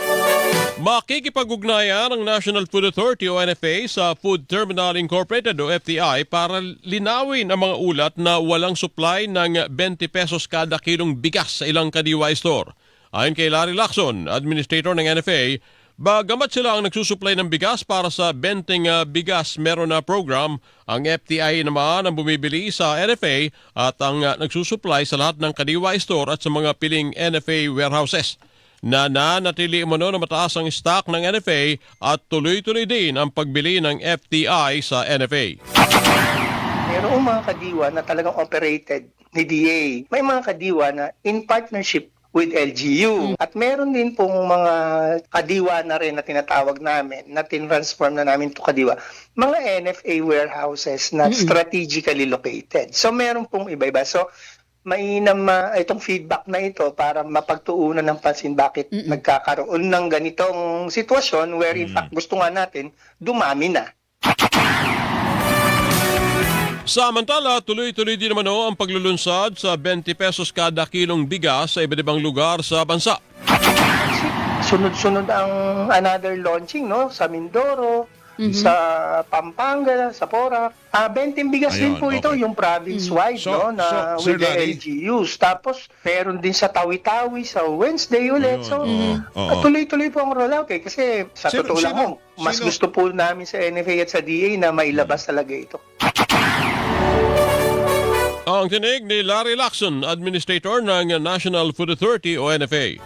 Makikipag-ugnayan ang National Food Authority o NFA sa Food Terminal Incorporated o FTI para linawin ang mga ulat na walang supply ng 20 pesos kada kilong bigas sa ilang kadiwa store. Ayon kay Larry Lacson, administrator ng NFA, bagamat sila ang nagsusupply ng bigas para sa 20 bigas meron na program, ang FTI naman ang bumibili sa NFA at ang nagsusupply sa lahat ng kadiwa store at sa mga piling NFA warehouses. Nananatili umano na mataas ang stock ng NFA at tuloy-tuloy din ang pagbili ng FTI sa NFA. Mayroong mga kadiwa na talagang operated ni DA. May mga kadiwa na in partnership with LGU. At meron din pong mga kadiwa na rin na tinatawag namin, na tinransform na namin to kadiwa, mga NFA warehouses na strategically located. So meron pong iba-iba. So mainam itong feedback na ito para mapagtuunan ng pansin bakit nagkakaroon ng ganitong sitwasyon where in fact gusto nga natin dumami na. Samantala, tuloy-tuloy din naman ang paglulunsad sa 20 pesos kada kilong bigas sa iba't ibang lugar sa bansa. Sunod-sunod ang another launching sa Mindoro, sa Pampanga, sa Porac. 20 bigas din po ito, yung province-wide na with the LGUs. Tapos, meron din sa Tawi-Tawi, sa Wednesday ulit. So, tuloy-tuloy po ang rollout kasi sa totoo lang mas gusto po namin sa NFA at sa DA na mailabas talaga ito. Ang tinig ni Larry Lacson, administrator ng National Food Authority o NFA.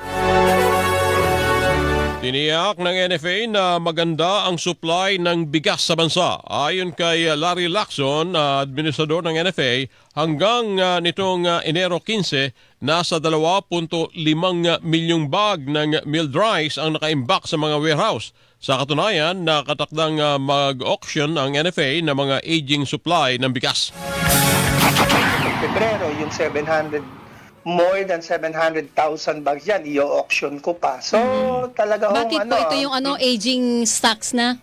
Tiniyak ng NFA na maganda ang supply ng bigas sa bansa. Ayon kay Larry Lacson, administrador ng NFA, hanggang nitong Enero 15, nasa 2.5 milyong bag ng milled rice ang nakaimbak sa mga warehouse. Sa katunayan, nakatakdang mag-auction ang NFA ng mga aging supply ng bigas. Pebrero, yung more than 700,000 bags yan, i-auction ko pa. So, talaga bakit po ito yung aging stocks na?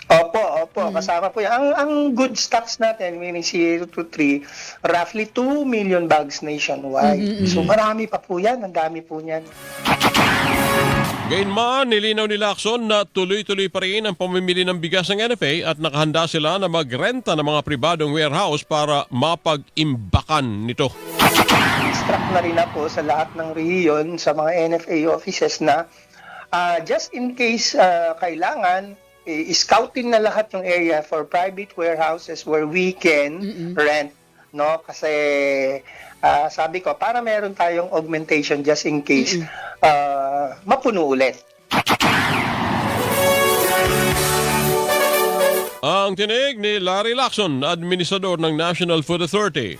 Opo, kasama po yan. Ang good stocks natin, meaning 0 to 3, roughly 2 million bags nationwide. So, marami pa po yan. Ang dami po yan. Gayunman, nilinaw ni Lacson na tuloy-tuloy pa rin ang pamimili ng bigas ng NFA at nakahanda sila na magrenta ng mga pribadong warehouse para mapag-imbakan nito. Instruct na rin po sa lahat ng rehiyon sa mga NFA offices na just in case kailangan, scouting na lahat yung area for private warehouses where we can rent. Kasi Sabi ko, para meron tayong augmentation just in case mapuno ulit. Ang tinig ni Larry Lacson, administrador ng National Food Authority.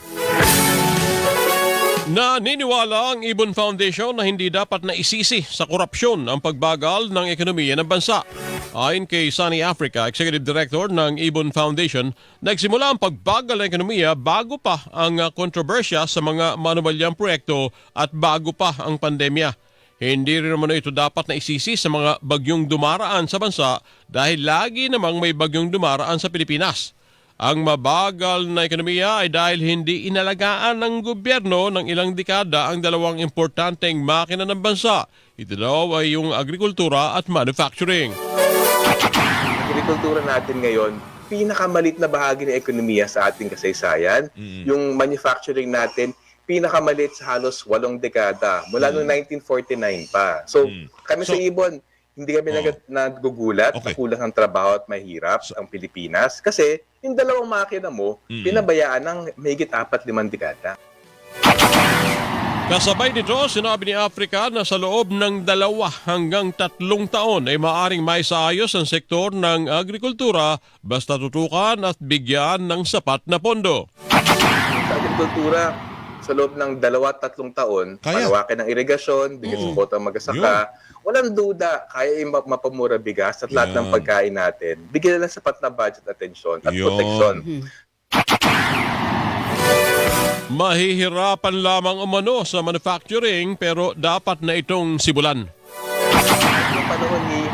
Naniniwala ang Ibon Foundation na hindi dapat na isisi sa korupsyon ang pagbagal ng ekonomiya ng bansa. Ayon kay Sunny Africa, Executive Director ng Ibon Foundation, nagsimula ang pagbagal ng ekonomiya bago pa ang kontrobersya sa mga manumalyang proyekto at bago pa ang pandemya. Hindi rin naman ito dapat na isisi sa mga bagyong dumaraan sa bansa dahil lagi namang may bagyong dumaraan sa Pilipinas. Ang mabagal na ekonomiya ay dahil hindi inalagaan ng gobyerno ng ilang dekada ang dalawang importanteng makina ng bansa. Ito daw ay yung agrikultura at manufacturing. Agrikultura natin ngayon, pinakamalit na bahagi ng ekonomiya sa ating kasaysayan. Yung manufacturing natin, pinakamalit sa halos 8 dekada, mula noong 1949 pa. So, kami sa Ibon, hindi kami nagugulat na kulang ang trabaho at mahirap ang Pilipinas kasi yung dalawang makina mo, pinabayaan ng mahigit 4-5 dekada. Kasabay nito, sinabi ni Africa na sa loob ng 2 hanggang 3 taon ay maaring maisaayos ang sektor ng agrikultura basta tutukan at bigyan ng sapat na pondo. Sa agrikultura, sa loob ng 2-3 taon, panawakin ng irigasyon, bigyan support ang mag-asaka, walang duda, kaya mapamura bigas at lahat ng pagkain natin. Bigyan lang sapat na budget atensyon at proteksyon. Mahihirapan lamang umano sa manufacturing pero dapat na itong sibulan. Noong panahon ni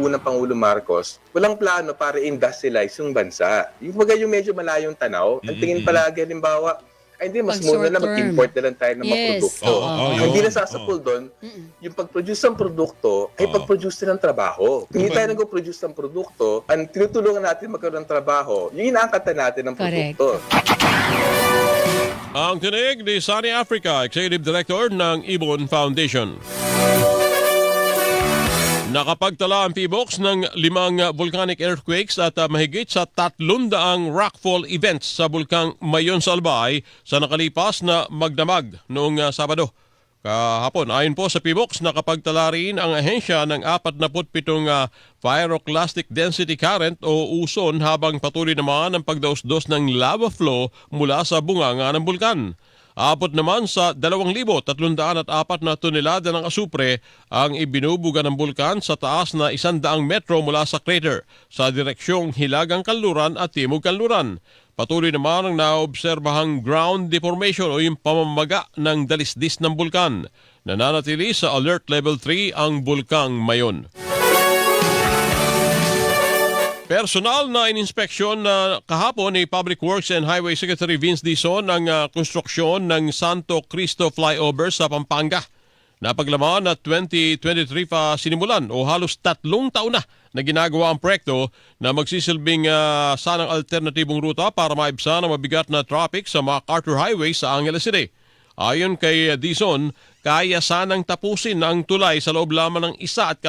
unang Pangulo Marcos, walang plano para industrialize yung bansa. Yung medyo malayong tanaw, ang tingin palagi, halimbawa, ay hindi, mas muna na mag-import na lang tayo ng mga produkto. Hindi na sasapul doon, yung pag-produce ng produkto ay pag-produce din ng trabaho. Hindi tayo nag-produce ng produkto, ang tinutulungan natin magkaroon ng trabaho, yung inaangkatan natin ng produkto. Ang tinig ni Sunny Africa, Executive Director ng Ibon Foundation. Nakapagtala ang PBOX ng 5 volcanic earthquakes at mahigit sa 300 rockfall events sa bulkang Mayon sa Albay sa nakalipas na magdamag noong Sabado. Kahapon, ayon po sa PBOX, nakapagtala rin ang ahensya ng 47 pyroclastic density current o uson habang patuloy naman ang pagdaos-dos ng lava flow mula sa bunganga ng bulkan. Abot naman sa 2,304 na tonelada ng asupre ang ibinubuga ng bulkan sa taas na 100 metro mula sa crater sa direksyong Hilagang Kanluran at Timog Kanluran. Patuloy naman ang naobserbahang ground deformation o yung pamamaga ng dalisdis ng bulkan. Nananatili sa Alert Level 3 ang bulkang Mayon. Personal na ininspeksyon na kahapon ni Public Works and Highway Secretary Vince Dizon ang konstruksyon ng Santo Cristo Flyover sa Pampanga. Napaglaman na 2023 pa sinimulan o halos 3 taon na ginagawa ang proyekto na magsisilbing sanang alternatibong ruta para maibsan ang mabigat na traffic sa MacArthur Highway sa Angeles City. Ayon kay Dizon, kaya sanang tapusin ang tulay sa loob lamang ng 1.5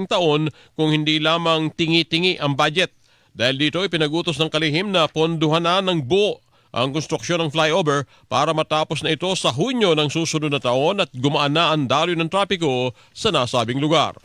taon kung hindi lamang tingi-tingi ang budget. Dahil dito ay pinagutos ng kalihim na ponduhan na ng buo ang konstruksyon ng flyover para matapos na ito sa Hunyo ng susunod na taon at gumaan na ang daloy ng trapiko sa nasabing lugar.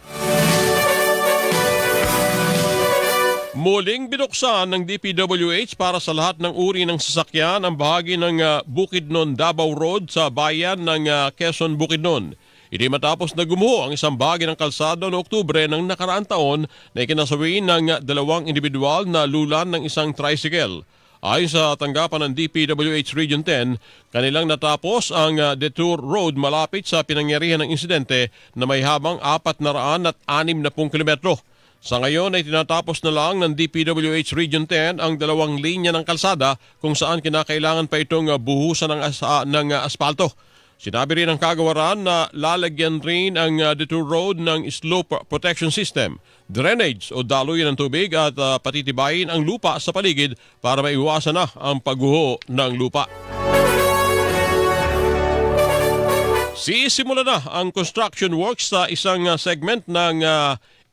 Muling binuksan ng DPWH para sa lahat ng uri ng sasakyan ang bahagi ng Bukidnon Davao Road sa bayan ng Quezon, Bukidnon. Iti matapos na gumuho ang isang bahagi ng kalsada noong Oktubre ng nakaraang taon na ikinasawi ng 2 individual na lulan ng isang tricycle. Ayon sa tanggapan ng DPWH Region 10, kanilang natapos ang detour road malapit sa pinangyarihan ng insidente na may habang 460 kilometro. Sa ngayon ay tinatapos na lang ng DPWH Region 10 ang 2 linya ng kalsada kung saan kinakailangan pa itong buhusan ng asfalto. Sinabi rin ng kagawaran na lalagyan rin ang detour road ng slope protection system, drainage o daluyan ng tubig at patitibayin ang lupa sa paligid para maiwasan na ang pagguho ng lupa. Sisimula na ang construction works sa isang segment ng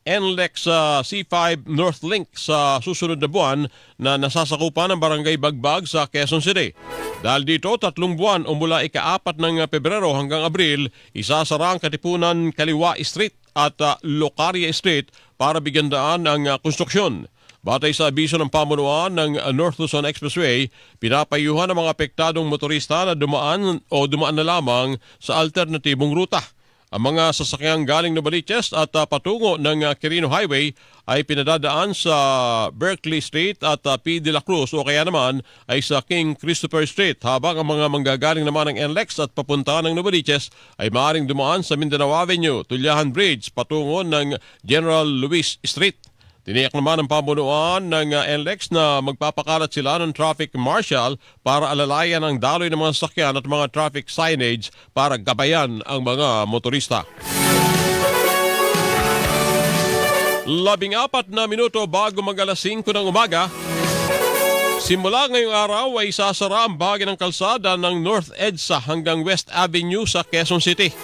NLEX C5 North Link sa susunod na buwan na nasasakupan ng Barangay Bagbag sa Quezon City. Dahil dito, 3 buwan o mula ika-4 ng Pebrero hanggang Abril, isasara ang Katipunan Kaliwa Street at Locaria Street para bigyan daan ang konstruksyon. Batay sa abiso ng pamunuan ng North Luzon Expressway, pinapayuhan ang mga apektadong motorista na dumaan na lamang sa alternatibong ruta. Ang mga sasakyang galing Novaliches at patungo ng Quirino Highway ay pinadadaan sa Berkeley Street at P. de la Cruz o kaya naman ay sa King Christopher Street, habang ang mga manggagaling naman ng NLEX at papunta ng Novaliches ay maaaring dumaan sa Mindanao Avenue, Tullahan Bridge patungo ng General Luis Street. Tiniyak naman ang pamunuan ng NLEX na magpapakalat sila ng traffic marshal para alalayan ang daloy ng mga sasakyan at mga traffic signage para gabayan ang mga motorista. 14 na minuto bago mag-alas 5 ng umaga, simula ngayong araw ay sasara ang bahagi ng kalsada ng North EDSA hanggang West Avenue sa Quezon City.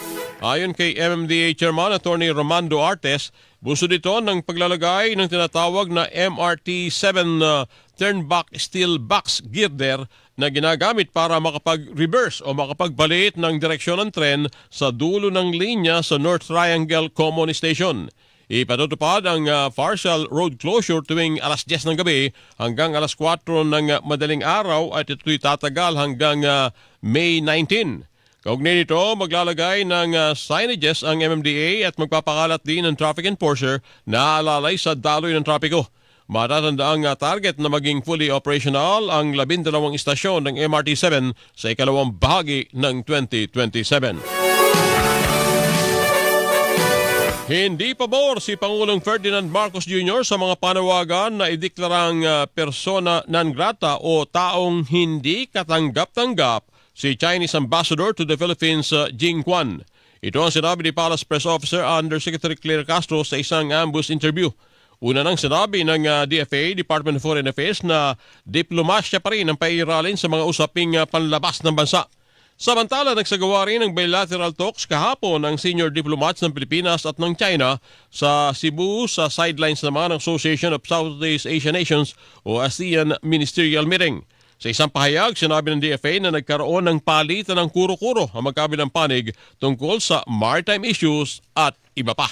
Ayon kay MMDA Chairman Attorney Romando Artes, buso dito ng paglalagay ng tinatawag na MRT-7 turnback steel box girder na ginagamit para makapag-reverse o makapagbalit ng direksyon ng tren sa dulo ng linya sa North Triangle Common Station. Ipatutupad ang partial road closure tuwing alas 10 ng gabi hanggang alas 4 ng madaling araw at ito'y tatagal hanggang May 19. Kaugnay nito, maglalagay ng signages ang MMDA at magpapakalat din ng traffic enforcer na alalay sa daloy ng trapiko. Matatanda ang target na maging fully operational ang 12 istasyon ng MRT-7 sa ikalawang bahagi ng 2027. Hindi pabor si Pangulong Ferdinand Marcos Jr. sa mga panawagan na ideklarang persona non grata o taong hindi katanggap-tanggap si Chinese Ambassador to the Philippines, Jing Quan. Ito ang sinabi ni Palace Press Officer Undersecretary Claire Castro sa isang ambush interview. Una nang sinabi ng DFA, Department of Foreign Affairs, na diplomasya pa rin ang pairalin sa mga usaping panlabas ng bansa. Samantala, nagsagawa rin ng bilateral talks kahapon ng senior diplomats ng Pilipinas at ng China sa Cebu sa sidelines naman ng Association of Southeast Asian Nations o ASEAN Ministerial Meeting. Sa isang pahayag, sinabi ng DFA na nagkaroon ng palitan ng kuro-kuro ang magkabilang panig tungkol sa maritime issues at iba pa.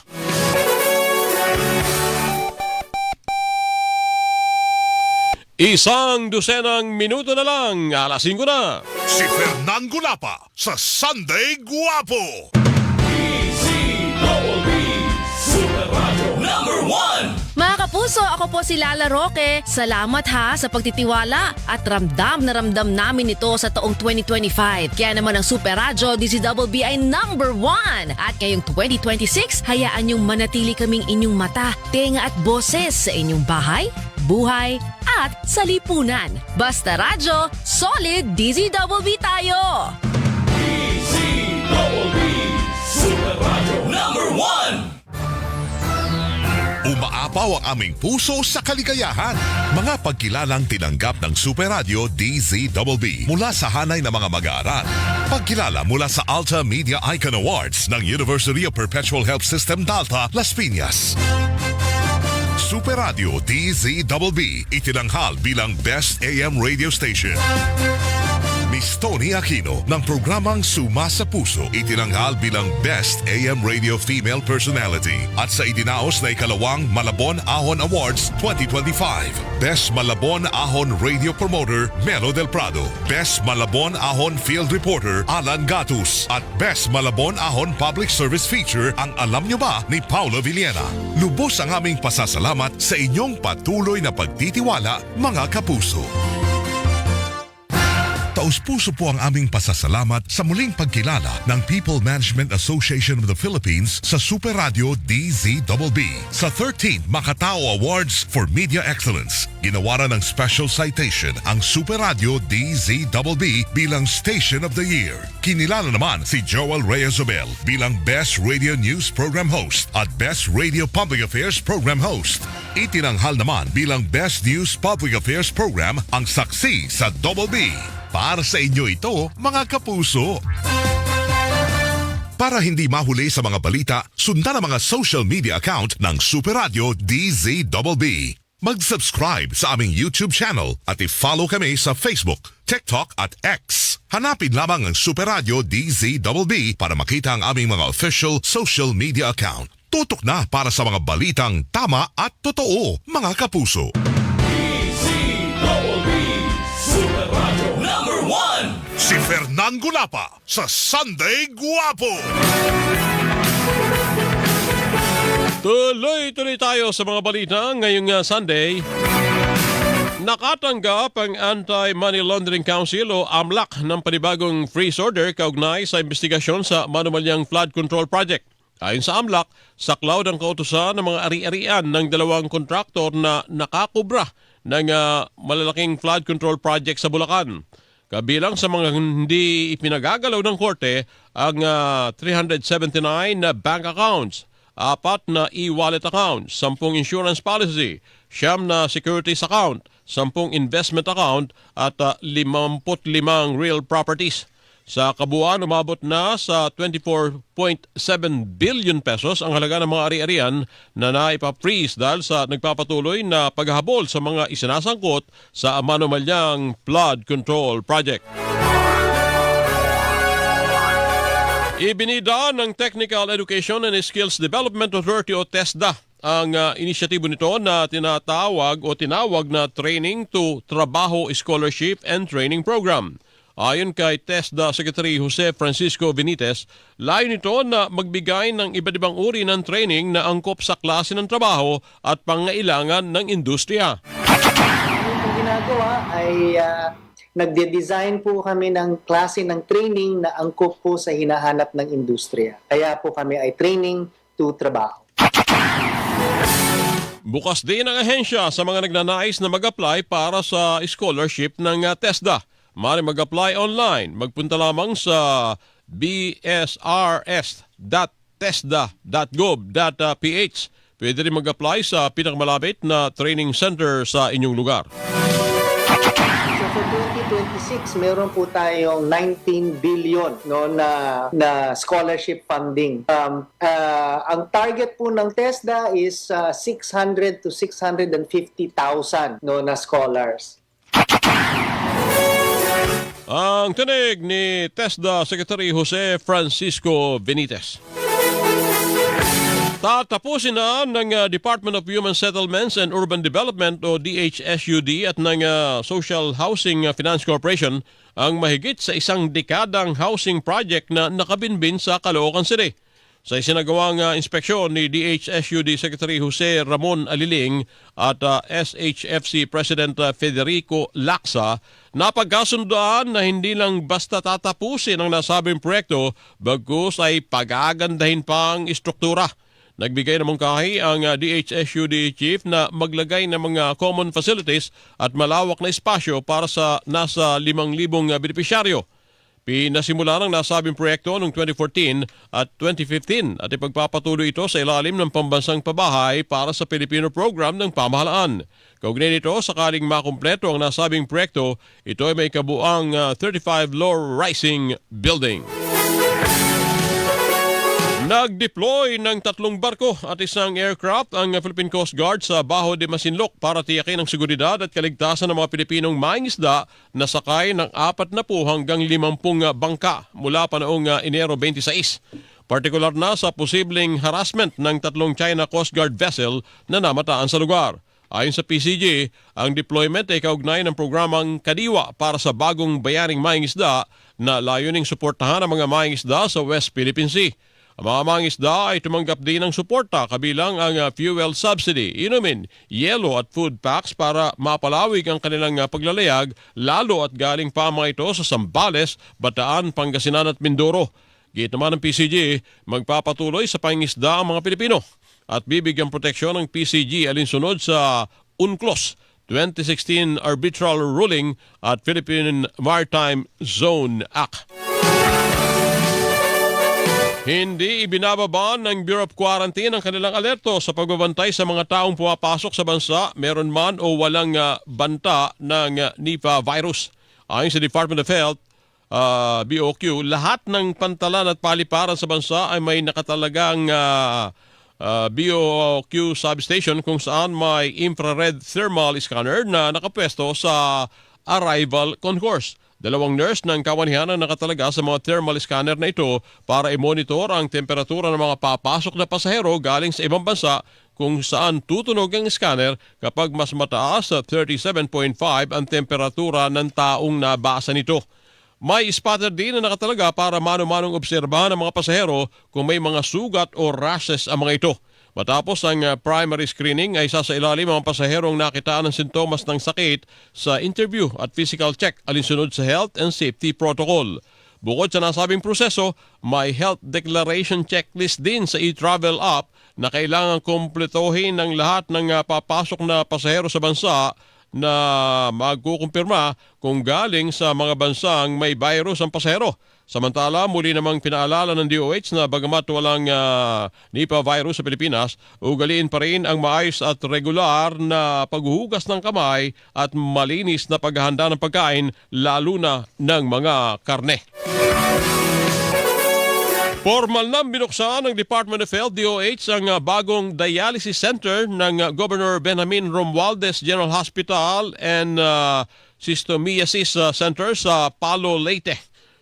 Isang dosenang minuto na lang, alas 5 na. Si Fernan Gulapa sa Sunday Guwapo. Mga kapuso, ako po si Lala Roque. Salamat ha sa pagtitiwala at ramdam na ramdam namin ito sa taong 2025. Kaya naman ang Super Radyo DZBB ay number 1. At ngayong 2026, hayaan niyong manatili kaming inyong mata, tenga at boses sa inyong bahay, buhay at sa lipunan. Basta radyo, solid DZBB tayo! DZBB, Super Radyo number 1! Umaapaw ang aming puso sa kaligayahan. Mga pagkilalang tinanggap ng Super Radio DZBB mula sa hanay ng mga mag-aaral. Pagkilala mula sa Alta Media Icon Awards ng University of Perpetual Help System Dalta, Las Piñas. Super Radio DZBB itinanghal bilang Best AM Radio Station. Miss Tony Aquino ng programang Suma sa Puso itinanghal bilang Best AM Radio Female Personality at sa idinaos na ikalawang Malabon Ahon Awards 2025. Best Malabon Ahon Radio Promoter Melo Del Prado, Best Malabon Ahon Field Reporter Alan Gatus at Best Malabon Ahon Public Service Feature ang Alam Nyo Ba ni Paolo Villena. Lubos ang aming pasasalamat sa inyong patuloy na pagtitiwala, mga kapuso. Taus-puso po ang aming pasasalamat sa muling pagkilala ng People Management Association of the Philippines sa Super Radio DZBB sa 13th Makatao Awards for Media Excellence. Ginawaran ng special citation ang Super Radio DZBB bilang Station of the Year. Kinilala naman si Joel Reyes-Obel bilang Best Radio News Program Host at Best Radio Public Affairs Program Host. Itinanghal naman bilang Best News Public Affairs Program ang Saksi sa Double B. Para sa inyo ito, mga kapuso. Para hindi mahuli sa mga balita, sundan ang mga social media account ng Super Radio DZBB. Mag-subscribe sa aming YouTube channel at i-follow kami sa Facebook, TikTok at X. Hanapin lamang ang Super Radio DZBB para makita ang aming mga official social media account. Tutok na para sa mga balitang tama at totoo, mga kapuso. Super Radio number 1. Si Fernan Gulapa sa Sunday Guwapo. Tuloy-tuloy tayo sa mga balita ngayong Sunday. Nakatanggap ang Anti-Money Laundering Council o AMLAC ng panibagong freeze order kaugnay sa investigasyon sa Manumalyang Flood Control Project. Ayon sa AMLAC, saklaw ng kautusan ng mga ari-arian ng dalawang kontraktor na nakakubra ng malalaking flood control project sa Bulacan. Kabilang sa mga hindi ipinagagalaw ng korte ang 379 na bank accounts, 4 na e-wallet accounts, 10 insurance policy, 9 na securities account, 10 investment account at 55 real properties. Sa kabuuan, umabot na sa 24.7 billion pesos ang halaga ng mga ari-arian na naipa-freeze dahil sa nagpapatuloy na paghahabol sa mga isinasangkot sa Manumalyang Flood Control Project. Ibinida ng Technical Education and Skills Development Authority o TESDA ang inisyatibo nito na tinawag na Training to Trabaho Scholarship and Training Program. Ayon kay TESDA Secretary Jose Francisco Benitez, layo nito na magbigay ng iba't ibang uri ng training na angkop sa klase ng trabaho at pangailangan ng industriya. Ang ginagawa ay nagde-design po kami ng klase ng training na angkop po sa hinahanap ng industriya. Kaya po kami ay training to trabaho. Bukas din ang ahensya sa mga nagnanais na mag-apply para sa scholarship ng TESDA. Maaari mag-apply online. Magpunta lamang sa bsrs.tesda.gov.ph. Pwede rin mag-apply sa pinakamalapit na training center sa inyong lugar. So for 2026, meron po tayong 19 billion na scholarship funding. Ang target po ng TESDA is 600 to 650,000 na scholars. Ang tinig ni TESDA Secretary Jose Francisco Benitez. Tatapusin na ng Department of Human Settlements and Urban Development o DHSUD at ng Social Housing Finance Corporation ang mahigit sa isang dekadang housing project na nakabinbin sa Caloocan City. Sa isinagawang inspeksyon ni DHSUD Secretary Jose Ramon Aliling at SHFC President Federico Lacsa, napagkasundoan na hindi lang basta tatapusin ang nasabing proyekto bagkus ay pagagandahin pa ang istruktura. Nagbigay ng mungkahi ang DHSUD Chief na maglagay ng mga common facilities at malawak na espasyo para sa nasa 5,000 benepisyaryo. Pinasimula ng nasabing proyekto noong 2014 at 2015 at ipagpapatuloy ito sa ilalim ng pambansang pabahay para sa Filipino program ng pamahalaan. Kaugnay nito, sakaling makumpleto ang nasabing proyekto, ito ay may kabuang 35-floor rising building. Nag-deploy ng 3 barko at isang aircraft ang Philippine Coast Guard sa Baho de Masinloc para tiyakin ang seguridad at kaligtasan ng mga Pilipinong mangingisda na sakay ng 40 hanggang 50 bangka mula pa noong Enero 26. Partikular na sa posibleng harassment ng 3 China Coast Guard vessel na namataan sa lugar. Ayon sa PCG, ang deployment ay kaugnay ng programang Kadiwa para sa bagong bayaring mangingisda na layuning suportahan ang mga mangingisda sa West Philippine Sea. Ang mga mangingisda ay tumanggap din ng suporta kabilang ang fuel subsidy, inumin, yelo at food packs para mapalawig ang kanilang paglalayag lalo at galing pa mga ito sa Zambales, Bataan, Pangasinan at Mindoro. Git naman ng PCG, magpapatuloy sa pangingisda ang mga Pilipino at bibigyan proteksyon ng PCG alinsunod sa UNCLOS 2016 Arbitral Ruling at Philippine Maritime Zone Act. Hindi ibinababa ng Bureau of Quarantine ang kanilang alerto sa pagbabantay sa mga taong pumapasok sa bansa, meron man o walang banta ng Nipah virus. Ayon sa Department of Health, BOQ, lahat ng pantalan at paliparan sa bansa ay may nakatalagang BOQ substation kung saan may infrared thermal scanner na nakapwesto sa arrival concourse. 2 nurse ng kawanihan ang nakatalaga sa mga thermal scanner na ito para i-monitor ang temperatura ng mga papasok na pasahero galing sa ibang bansa kung saan tutunog ang scanner kapag mas mataas sa 37.5 ang temperatura ng taong nabasa nito. May spotter din na nakatalaga para mano-manong obserbahan ng mga pasahero kung may mga sugat o rashes ang mga ito. Matapos ang primary screening ay sasailalim ang pasaherong nakitaan ng sintomas ng sakit sa interview at physical check alinsunod sa health and safety protocol. Bukod sa nasabing proseso, may health declaration checklist din sa e-travel app na kailangan kumpletuhin ng lahat ng papasok na pasahero sa bansa na magkukumpirma kung galing sa mga bansang may virus ang pasahero. Samantala, muli namang pinaalala ng DOH na bagamat walang Nipah virus sa Pilipinas, ugaliin pa rin ang maayos at regular na paghuhugas ng kamay at malinis na paghahanda ng pagkain, lalo na ng mga karne. Formal na binuksan ng Department of Health, DOH, ang bagong dialysis center ng Governor Benjamin Romualdez General Hospital and Cystomiasis Center sa Palo, Leyte.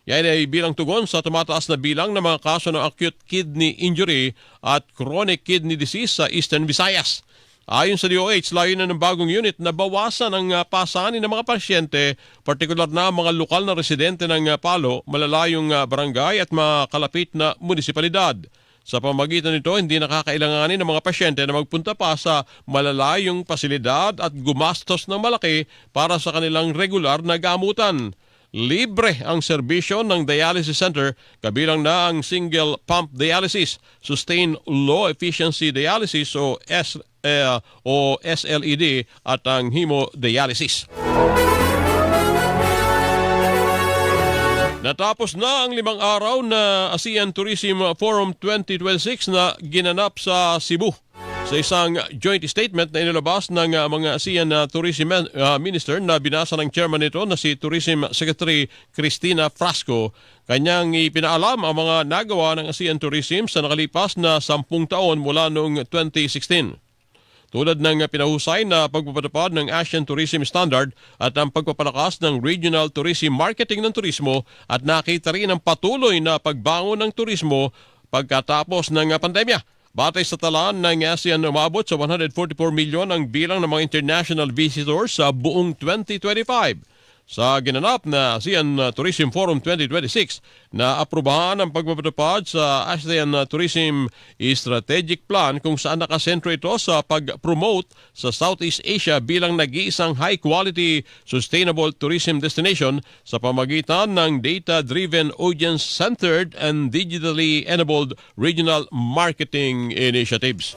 Yan ay bilang tugon sa tumataas na bilang ng mga kaso ng acute kidney injury at chronic kidney disease sa Eastern Visayas. Ayon sa DOH, layunin ng bagong unit na bawasan ang pasanin ng mga pasyente, partikular na mga lokal na residente ng Palo, malalayong barangay at mga kalapit na munisipalidad. Sa pamagitan nito, hindi nakakailanganin ng mga pasyente na magpunta pa sa malalayong pasilidad at gumastos ng malaki para sa kanilang regular na gamutan. Libre ang serbisyo ng dialysis center, kabilang na ang single pump dialysis, sustained low efficiency dialysis o SLED at ang hemodialysis. Natapos na ang 5 araw na ASEAN Tourism Forum 2026 na ginanap sa Cebu. Sa isang joint statement na inilabas ng mga ASEAN Tourism Minister na binasa ng chairman nito na si Tourism Secretary Cristina Frasco, kanyang ipinaalam ang mga nagawa ng ASEAN Tourism sa nakalipas na 10 taon mula noong 2016. Tulad ng pinahusay na pagpapatupad ng Asian Tourism Standard at ang pagpapalakas ng regional tourism marketing ng turismo at nakita rin ang patuloy na pagbangon ng turismo pagkatapos ng pandemya. Batay sa talaan ng ASEAN, umabot sa 144 milyon ang bilang ng mga international visitors sa buong 2025. Sa ginanap na ASEAN Tourism Forum 2026 na aprubahan ang pagpapatupad sa ASEAN Tourism Strategic Plan kung saan nakasentro ito sa pag-promote sa Southeast Asia bilang nag-iisang high-quality sustainable tourism destination sa pamagitan ng data-driven, audience-centered and digitally enabled regional marketing initiatives.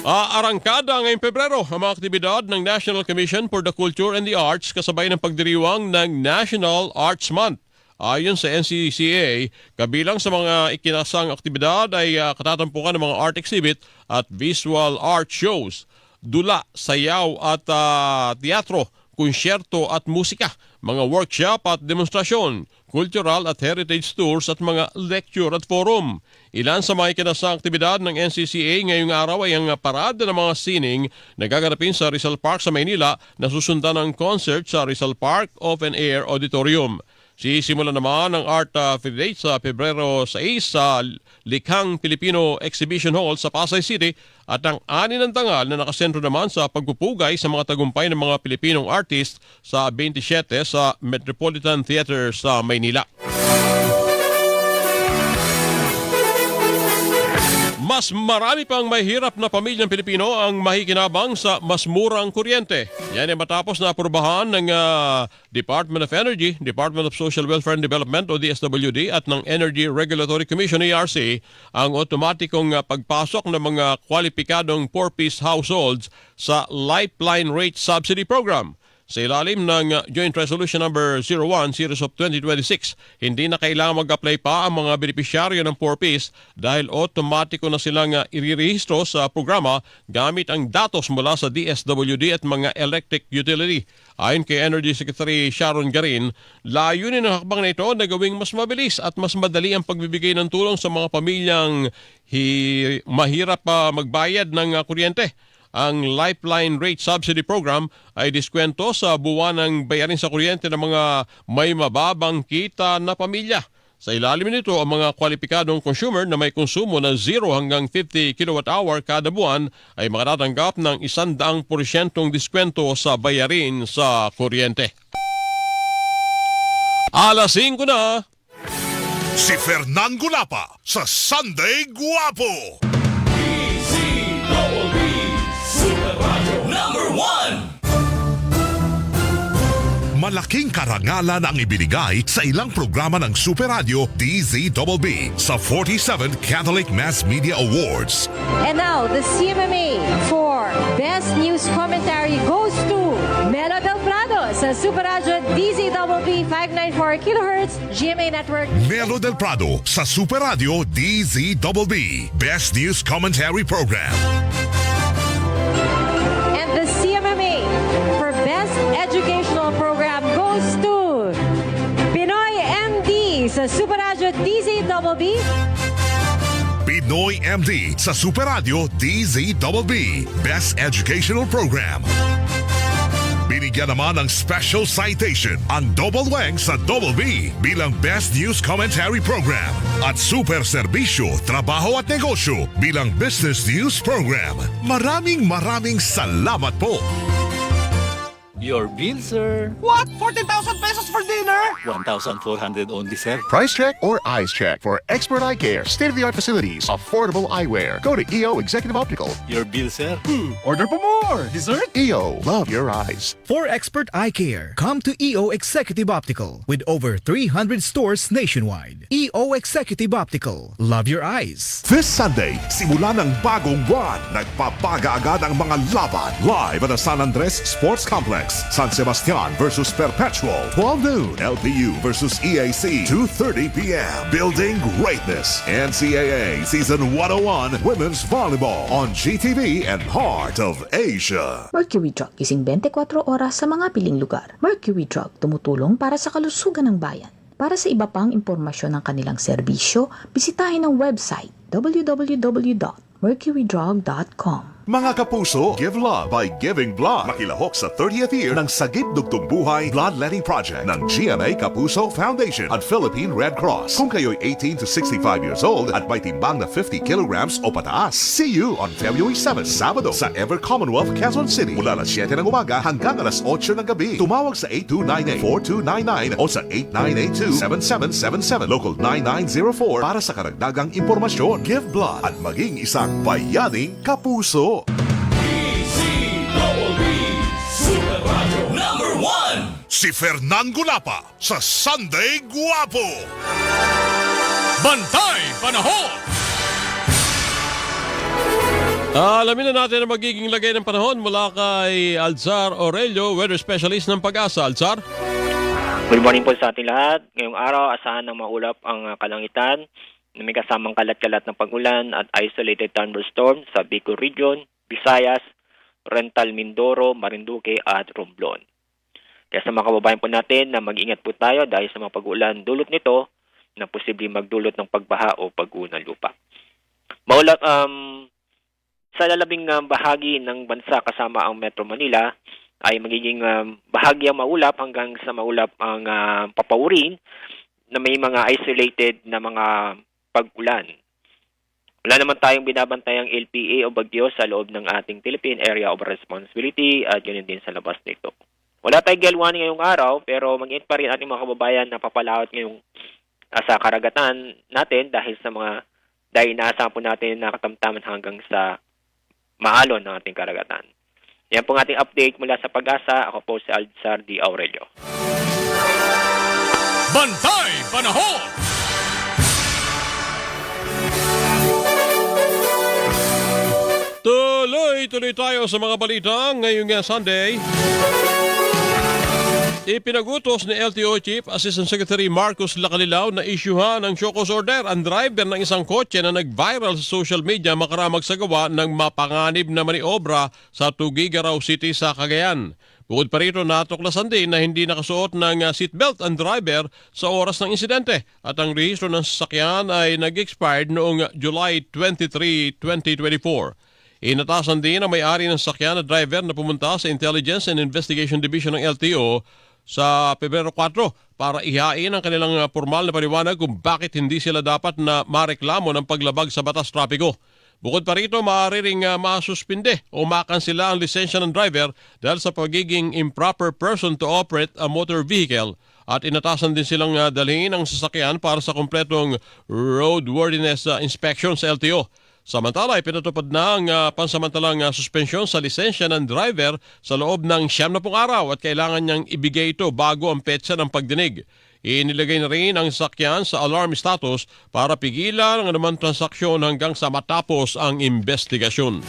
Arangkada ngayong Pebrero ang mga aktibidad ng National Commission for the Culture and the Arts kasabay ng pagdiriwang ng National Arts Month. Ayon sa NCCA, kabilang sa mga ikinasang aktibidad ay katatampukan ng mga art exhibit at visual art shows, dula, sayaw at teatro, konsyerto at musika, mga workshop at demonstrasyon, cultural at heritage tours at mga lecture at forum. Ilan sa mga ikinasang aktibidad ng NCCA ngayong araw ay ang parada ng mga sining na gaganapin sa Rizal Park sa Maynila na susundan ng concert sa Rizal Park Open Air Auditorium. Sisimula naman ang Art Federate sa Pebrero 6 sa Likhang Filipino Exhibition Hall sa Pasay City at ang 6 ng tanghal na nakasentro naman sa pagpupugay sa mga tagumpay ng mga Pilipinong artist sa 27 sa Metropolitan Theater sa Maynila. Mas marami pang mahirap na pamilyang Pilipino ang makikinabang sa mas murang kuryente. Yan ay matapos na aprubahan ng Department of Energy, Department of Social Welfare and Development o DSWD at ng Energy Regulatory Commission ERC ang otomatikong pagpasok ng mga kwalipikadong 4-piece households sa Lifeline Rate Subsidy Program. Sa ilalim ng Joint Resolution Number 01 Series of 2026, hindi na kailangan mag-apply pa ang mga benepisyaryo ng 4Ps dahil automatiko na silang irirehistro sa programa gamit ang datos mula sa DSWD at mga electric utility. Ayon kay Energy Secretary Sharon Garin, layunin ng hakbang na ito na gawing mas mabilis at mas madali ang pagbibigay ng tulong sa mga pamilyang mahirap magbayad ng kuryente. Ang Lifeline Rate Subsidy Program ay diskwento sa buwanang bayarin sa kuryente ng mga may mababang kita na pamilya. Sa ilalim nito, ang mga kwalipikadong consumer na may konsumo na 0 hanggang 50 kWh kada buwan ay makatatanggap ng 100% diskwento sa bayarin sa kuryente. Alas 5 na. Si Fernan Gulapa sa Sunday Guwapo. Number 1. Malaking karangalan ang ibinigay sa ilang programa ng Super Radio DZBB sa 47th Catholic Mass Media Awards. And now, the CMMA for Best News Commentary goes to Melo Del Prado sa Super Radio DZBB 594 kHz GMA Network. Melo Del Prado sa Super Radio DZBB Best News Commentary Program. And the CMMA for Best Educational Program goes to Pinoy MD sa Super Radio DZBB. Pinoy MD sa Super Radio DZBB Best Educational Program. Binigyan naman ng special citation ang Double Wang sa Double B bilang Best News Commentary Program at Super Serbisyo, Trabaho at Negosyo bilang Business News Program. Maraming salamat po! Your bill, sir. What? 14,000 pesos for dinner? 1,400 only, sir. Price check or eyes check for expert eye care, state-of-the-art facilities, affordable eyewear. Go to EO Executive Optical. Your bill, sir. Order po more. Dessert? EO, love your eyes. For expert eye care, come to EO Executive Optical with over 300 stores nationwide. EO Executive Optical, love your eyes. This Sunday, simula ng bagong buwan, nagpapaga agad ang mga laban. Live at the San Andres Sports Complex. San Sebastian versus Perpetual, 12 noon. LPU versus EAC, 2:30 p.m. Building Greatness. NCAA Season 101 Women's Volleyball on GTV and Heart of Asia. Mercury Drug, gising 24 oras sa mga piling lugar. Mercury Drug, tumutulong para sa kalusugan ng bayan. Para sa iba pang impormasyon ng kanilang serbisyo, bisitahin ang website www.mercurydrug.com. Mga kapuso, give love by giving blood. Makilahok sa 30th year ng Sagip Dugtong Buhay Bloodletting Project ng GMA Kapuso Foundation at Philippine Red Cross. Kung kayo'y 18 to 65 years old at may timbang na 50 kilograms o pataas, see you on February 7, Sabado sa Ever Commonwealth, Quezon City. Mula alas 7 ng umaga hanggang alas 8 ng gabi. Tumawag sa 8298-4299 o sa 8982-7777 Local 9904 para sa karagdagang impormasyon. Give blood at maging isang bayaning kapuso. Super Radio Number 1. Si Fernan Gulapa sa Sunday Guwapo. Bantay Panahon! Alamin na natin ang magiging lagay ng panahon mula kay Alzar Aurelio, weather specialist ng Pag-asa. Alzar? Good morning po sa ating lahat. Ngayong araw, asahan ng maulap ang kalangitan na may kasamang kalat-kalat ng pag-ulan at isolated thunderstorm sa Bicol Region, Visayas, Oriental Mindoro, Marinduque at Romblon. Kaya sa mga kababayan po natin na mag-ingat po tayo dahil sa mga pag-ulan dulot nito na posibleng magdulot ng pagbaha o pag-uho ng lupa. Maulap sa lalabing bahagi ng bansa kasama ang Metro Manila ay magiging bahagyang maulap hanggang sa maulap ang papaurin na may mga isolated na mga pag-ulan. Wala naman tayong binabantayang LPA o bagyo sa loob ng ating Philippine Area of Responsibility at ganoon din sa labas nito. Wala tayong gale warning ngayong araw pero mag-ingat pa rin ating mga kababayan na papalawat ngayong sa karagatan natin dahil inaasahan po natin na katamtaman hanggang sa maalon ng ating karagatan. Yan po ang ating update mula sa Pag-asa. Ako po si Alzar D. Aurelio. Bantay Panahon! Tuloy tayo sa mga balita ngayong Sunday. Ipinagutos ni LTO Chief Assistant Secretary Marcos Lacanilaw na isyuhan ng show cause order ang driver ng isang kotse na nag-viral sa social media makaramag sa gawa ng mapanganib na maniobra sa Tugigaraw City sa Cagayan. Bukod pa rito, natuklasan din na hindi nakasuot ng seatbelt ang driver sa oras ng insidente at ang rehistro ng sasakyan ay nag-expired noong July 23, 2024. Inatasan din ang may-ari ng sasakyan na driver na pumunta sa Intelligence and Investigation Division ng LTO sa Pebrero 4 para ihain ang kanilang formal na paliwanag kung bakit hindi sila dapat na mareklamo ng paglabag sa batas trapiko. Bukod pa rito, maaari ring masuspinde o makansila ang lisensya ng driver dahil sa pagiging improper person to operate a motor vehicle at inatasan din silang dalhin ang sasakyan para sa kumpletong roadworthiness inspection sa LTO. Samantala, ipinatupad na ang pansamantalang suspensyon sa lisensya ng driver sa loob ng 90 araw at kailangan niyang ibigay ito bago ang petsa ng pagdinig. Inilagay na rin ang sasakyan sa alarm status para pigilan ang anumang transaksyon hanggang sa matapos ang investigasyon.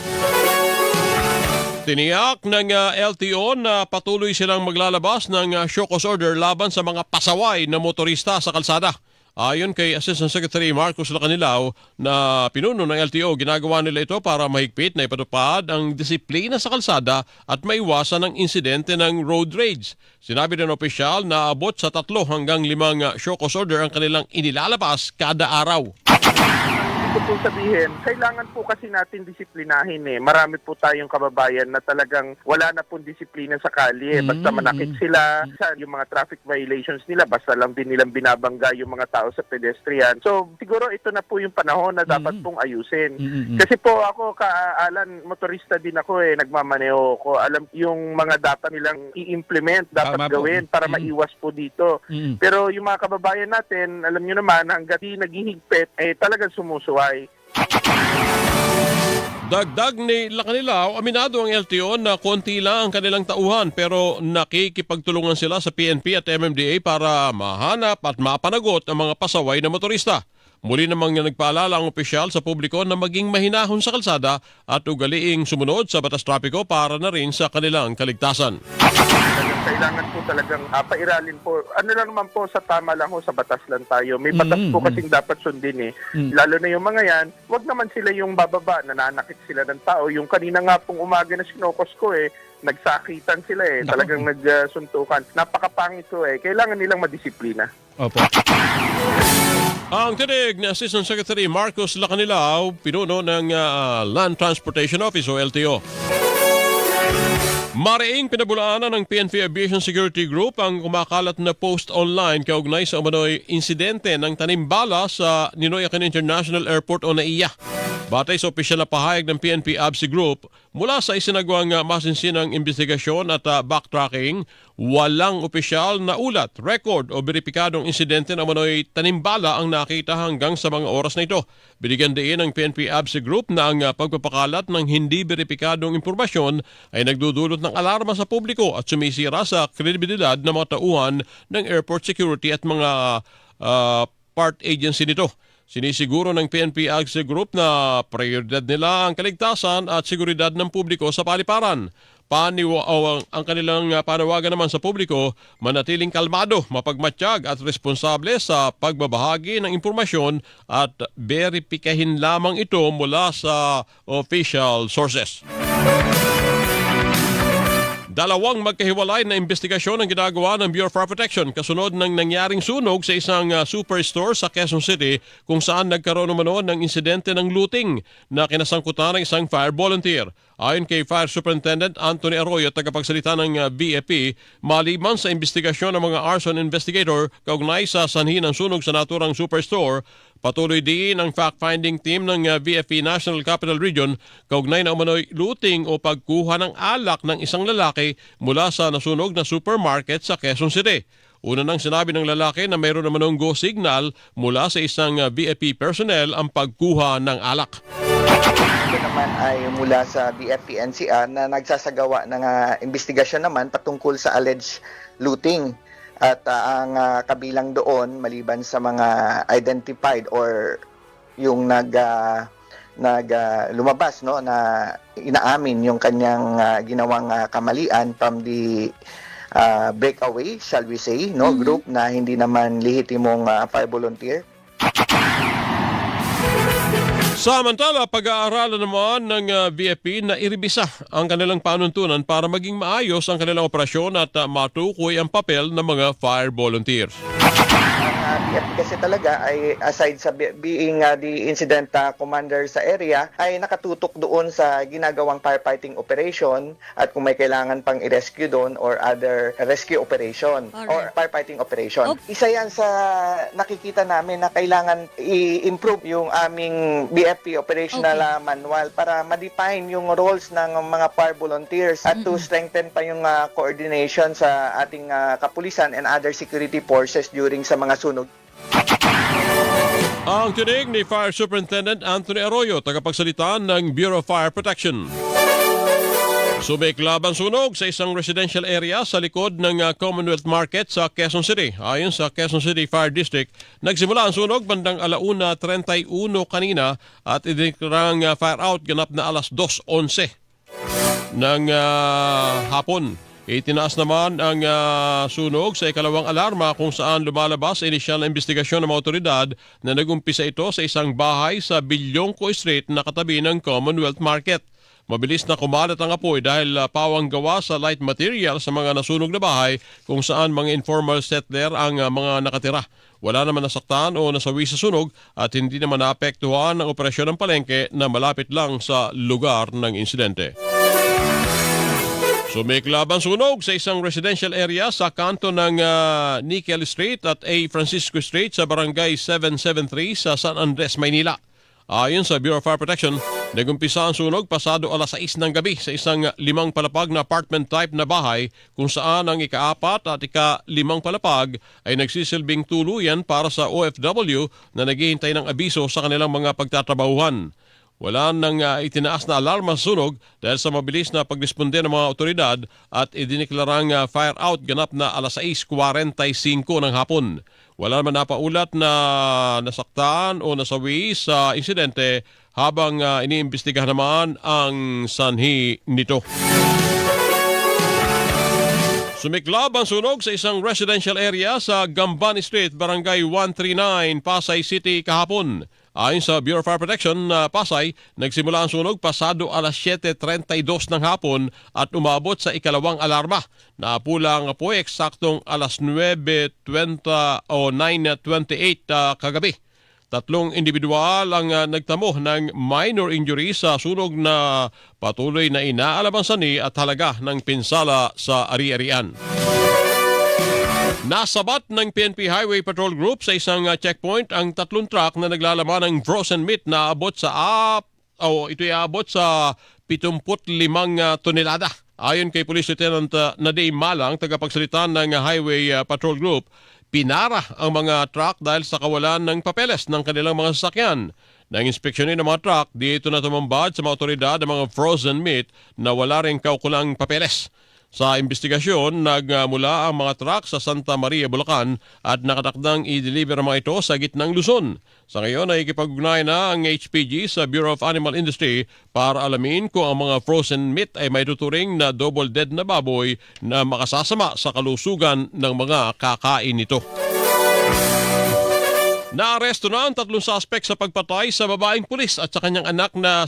Tiniyak ng LTO na patuloy silang maglalabas ng show cause order laban sa mga pasaway na motorista sa kalsada. Ayon kay Assistant Secretary Marcos Lacanilaw na pinuno ng LTO, ginagawa nila ito para mahigpit na ipatupad ang disiplina sa kalsada at maiwasan ang insidente ng road rage. Sinabi ng opisyal na abot sa 3 hanggang 5 show cause order ang kanilang inilalabas kada araw. Ito po sabihin, kailangan po kasi natin disiplinahin eh. Marami po tayong kababayan na talagang wala na pong disiplina sa kalye. Basta manakit sila, yung mga traffic violations nila, basta lang din nilang binabangga yung mga tao sa pedestrian. So siguro ito na po yung panahon na dapat pong ayusin. Kasi po ako, Alan, motorista din ako eh, nagmamaneho ko. Alam yung mga data nilang i-implement, dapat gawin para maiwas po dito. Pero yung mga kababayan natin, alam nyo naman, hanggat di naghihigpit, eh talagang sumusuway. Dagdag ni Lacanilaw, aminado ang LTO na konti lang ang kanilang tauhan pero nakikipagtulungan sila sa PNP at MMDA para mahanap at mapanagot ang mga pasaway na motorista. Muli namang nagpaalala ang opisyal sa publiko na maging mahinahon sa kalsada at ugaliing sumunod sa batas trapiko para na rin sa kanilang kaligtasan. Kailangan po talagang pairalin po. Ano lang naman po, sa tama lang ho, sa batas lang tayo. May batas po kasing dapat sundin eh. Lalo na yung mga yan, wag naman sila yung bababa, nananakit sila ng tao. Yung kanina nga pong umaga na sinokos ko eh, nagsakitan sila eh, talagang nagsuntukan. Napakapangit ko eh, kailangan nilang madisiplina. Opo. Ang tinig ni Assistant Secretary Marcos Lacanilaw, pinuno ng Land Transportation Office o LTO. Mariing pinabulaanan ng PNP Aviation Security Group ang kumakalat na post online kaugnay sa umano'y insidente ng tanimbala sa Ninoy Aquino International Airport o NAIA. Batay sa opisyal na pahayag ng PNP ABSI Group, mula sa isinagawang masinsinang investigasyon at backtracking, walang opisyal na ulat, record o beripikadong insidente na umano'y tanimbala ang nakita hanggang sa mga oras na ito. Binigyan din ng PNP ABSI Group na ang pagpapakalat ng hindi beripikadong impormasyon ay nagdudulot ng alarma sa publiko at sumisira sa kredibilidad ng mga tauhan ng airport security at mga part agency nito. Sinisiguro ng PNP ABSI Group na prioridad nila ang kaligtasan at seguridad ng publiko sa paliparan. Ang kanilang panawagan naman sa publiko, manatiling kalmado, mapagmatsyag at responsable sa pagbabahagi ng impormasyon at beripikahin lamang ito mula sa official sources. Dalawang magkahiwalay na investigasyon ang ginagawa ng Bureau of Fire Protection kasunod ng nangyaring sunog sa isang superstore sa Quezon City kung saan nagkaroon naman ng insidente ng looting na kinasangkutan ng isang fire volunteer. Ayon kay Fire Superintendent Anthony Arroyo, tagapagsalita ng BFP, maliban sa investigasyon ng mga arson investigator kaugnay sa sanhi ng sunog sa naturang superstore, patuloy din ang fact-finding team ng BFP National Capital Region kaugnay na umano'y looting o pagkuha ng alak ng isang lalaki mula sa nasunog na supermarket sa Quezon City. Una nang sinabi ng lalaki na mayroon naman ng go signal mula sa isang BFP personnel ang pagkuha ng alak. Ito naman ay mula sa BFP NCR na nagsasagawa ng investigasyon naman patungkol sa alleged looting. At ang kabilang doon, maliban sa mga identified or yung lumabas no, na inaamin yung kanyang ginawang kamalian from the breakaway, shall we say, no, group na hindi naman lehitimong fire volunteer. Samantala, pag-aaralan naman ng BFP na iribisa ang kanilang panuntunan para maging maayos ang kanilang operasyon at matukoy ang papel ng mga fire volunteers. BFP kasi talaga ay aside sa being the incident commander sa area ay nakatutok doon sa ginagawang firefighting operation at kung may kailangan pang i-rescue doon or other rescue operation or firefighting operation. Isa yan sa nakikita namin na kailangan i-improve yung aming BFP operational manual para ma-define yung roles ng mga fire volunteers at to strengthen pa yung coordination sa ating kapulisan and other security forces during sa mga sunog. Ang tinig ni Fire Superintendent Anthony Arroyo, tagapagsalita ng Bureau of Fire Protection. Sumiklab ang sunog sa isang residential area sa likod ng Commonwealth Market sa Quezon City. Ayon sa Quezon City Fire District, nagsimula ang sunog bandang 1:31 kanina at idineklarang fire out ganap na 2:11 ng hapon. Itinaas naman ang sunog sa ikalawang alarma kung saan lumalabas sa inisyal na investigasyon ng mga otoridad na nagumpisa ito sa isang bahay sa Bilyongco Street na katabi ng Commonwealth Market. Mabilis na kumalat ang apoy dahil pawang gawa sa light material sa mga nasunog na bahay kung saan mga informal settler ang mga nakatira. Wala naman nasaktan o nasawi sa sunog at hindi naman naapektuhan ang operasyon ng palengke na malapit lang sa lugar ng insidente. Sumiklab ang sunog sa isang residential area sa kanto ng Nickel Street at A. Francisco Street sa Barangay 773 sa San Andres, Maynila. Ayon sa Bureau of Fire Protection, nagumpisa ang sunog pasado 6:00 ng gabi sa isang 5 palapag na apartment type na bahay kung saan ang ika-4 at ika-5 palapag ay nagsisilbing tuluyan para sa OFW na naghihintay ng abiso sa kanilang mga pagtatrabahuhan. Wala nang itinaas na alarma sa sunog dahil sa mabilis na pagresponde ng mga otoridad at idineklarang fire out ganap na 6:45 ng hapon. Wala naman napaulat na nasaktan o nasawi sa insidente habang iniimbestigahan naman ang sanhi nito. Sumiklab ang sunog sa isang residential area sa Gamban Street, Barangay 139, Pasay City kahapon. Ayon sa Bureau of Fire Protection, Pasay, nagsimula ang sunog pasado 7:32 ng hapon at umabot sa ikalawang alarma. Naapula ang apoy eksaktong 9:20 o 9:28 kagabi. 3 individual ang nagtamo ng minor injury sa sunog na patuloy na inaalamansan ni at halaga ng pinsala sa ari-arian. Nasabat ng PNP Highway Patrol Group sa isang checkpoint ang 3 truck na naglalaman ng frozen meat na abot sa ito'y abot sa 75 tonelada. Ayon kay Police Lieutenant Naday Malang, tagapagsalita ng Highway Patrol Group, pinara ang mga truck dahil sa kawalan ng papeles ng kanilang mga sasakyan. Nang inspeksyonin ng mga truck, dito na tumambad sa mga otoridad ang mga frozen meat na wala ring kaukulang papeles. Sa investigasyon, nagmula ang mga truck sa Santa Maria, Bulacan at nakatakdang i-deliver ang mga ito sa gitnang Luzon. Sa ngayon ay ikipag-ugnay na ang HPG sa Bureau of Animal Industry para alamin kung ang mga frozen meat ay may tuturing na double dead na baboy na makasasama sa kalusugan ng mga kakain nito. Naaresto na ang 3 suspect sa pagpatay sa babaeng pulis at sa kanyang anak na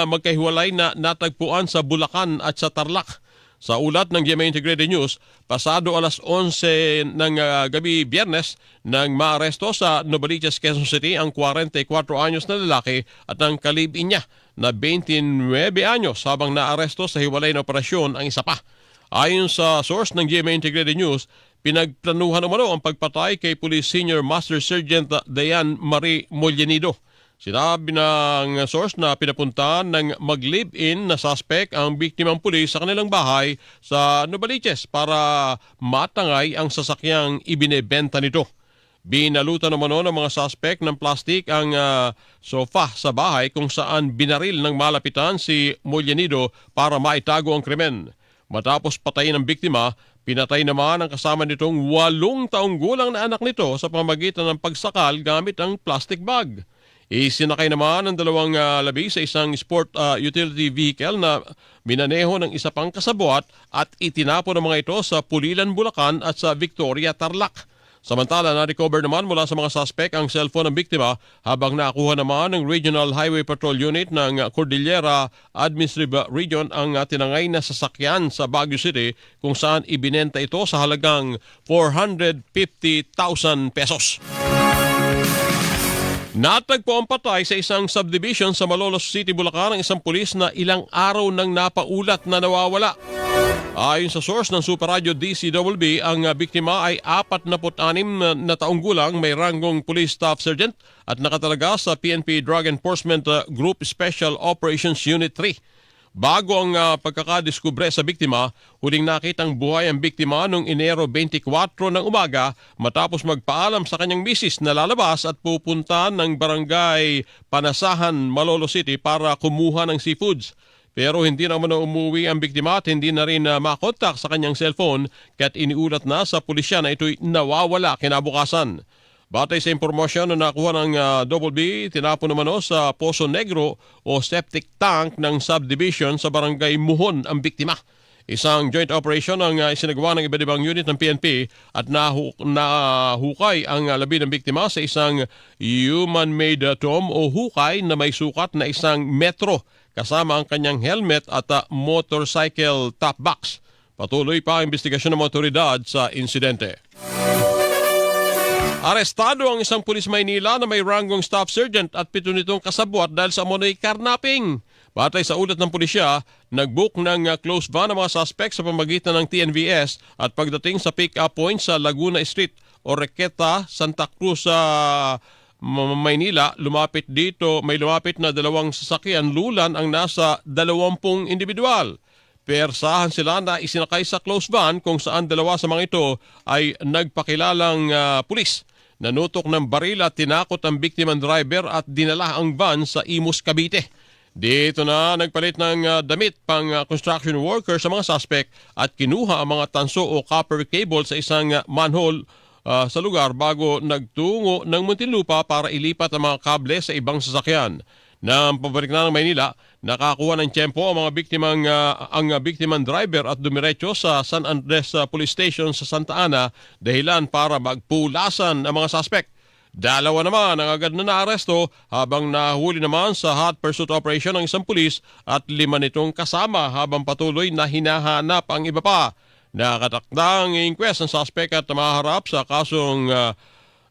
magkahiwalay na natagpuan sa Bulacan at sa Tarlac. Sa ulat ng GMA Integrated News, pasado 11:00 ng gabi Biyernes nang maaresto sa Novaliches, Quezon City ang 44 anyos na lalaki at ang kalibin niya na 29 anyos habang naaresto sa hiwalay na operasyon ang isa pa. Ayon sa source ng GMA Integrated News, pinagplanuhan umano ang pagpatay kay Police Senior Master Sergeant Dayan Marie Mollenido. Sinabi ng source na pinapuntahan ng mag-live-in na suspect ang biktimang pulis sa kanilang bahay sa Novaliches para matangay ang sasakyang ibinebenta nito. Binalutan naman ng mga suspect ng plastik ang sofa sa bahay kung saan binaril ng malapitan si Mollenido para maitago ang krimen. Matapos patayin ang biktima, pinatay naman ang kasama nitong 8 taong gulang na anak nito sa pamamagitan ng pagsakal gamit ang plastic bag. Isinakay naman ang dalawang labi sa isang sport utility vehicle na minaneho ng isa pang kasabwat at itinapon ng mga ito sa Pulilan, Bulacan at sa Victoria, Tarlac. Samantala, na-recover naman mula sa mga suspect ang cellphone ng biktima habang nakuha naman ng Regional Highway Patrol Unit ng Cordillera Administrative Region ang tinangay na sasakyan sa Baguio City kung saan ibinenta ito sa halagang 450,000 pesos. Natagpo ang patay sa isang subdivision sa Malolos City, Bulacan ang isang pulis na ilang araw nang napaulat na nawawala. Ayon sa source ng Super Radio DCWB, ang biktima ay 46 na taong gulang, may ranggong Police Staff Sergeant at nakatalaga sa PNP Drug Enforcement Group Special Operations Unit 3. Bago ang pagkakadiskubre sa biktima, huling nakitang buhay ang biktima noong Enero 24 ng umaga matapos magpaalam sa kanyang misis na lalabas at pupunta ng barangay Panasahan, Malolos City para kumuha ng seafoods. Pero hindi naman umuwi ang biktima at hindi na rin makontak sa kanyang cellphone kaya't iniulat na sa pulisya na ito'y nawawala kinabukasan. Batay sa impormasyon na nakuha ng Double B, tinapon naman sa Poso Negro o septic tank ng subdivision sa barangay Muhon ang biktima. Isang joint operation ang isinagawa ng iba't ibang unit ng PNP at nahukay ang labi ng biktima sa isang human-made tomb o hukay na may sukat na 1 metro kasama ang kanyang helmet at motorcycle top box. Patuloy pa ang investigasyon ng mga otoridad sa insidente. Arestado ang isang pulis Maynila na may ranggong staff sergeant at 7 nitong kasabwat dahil sa umano'y karnaping. Batay sa ulat ng pulisya, nag-book ng close van ang mga suspect sa pamagitan ng TNVS at pagdating sa pick-up point sa Laguna Street o Requeta, Santa Cruz sa Maynila, may lumapit na 2 sasakyan lulan ang nasa 20 individual. Persahan sila na isinakay sa close van kung saan 2 sa mga ito ay nagpakilalang pulis. Nanutok ng baril at tinakot ang biktimang driver at dinala ang van sa Imus, Cavite. Dito na nagpalit ng damit pang construction worker sa mga suspect at kinuha ang mga tanso o copper cable sa isang manhole sa lugar bago nagtungo ng Muntinlupa para ilipat ang mga kable sa ibang sasakyan. Nang pabalik na ng Maynila, nakakuha ng tiyempo ang biktimang driver at dumiretso sa San Andres Police Station sa Santa Ana dahilan para magpulasan ang mga suspect. 2 naman ang agad na naaresto habang nahuli naman sa hot pursuit operation ng isang pulis at 5 nitong kasama habang patuloy na hinahanap ang iba pa. Nakatakdang inquest ang suspect at maharap sa kasong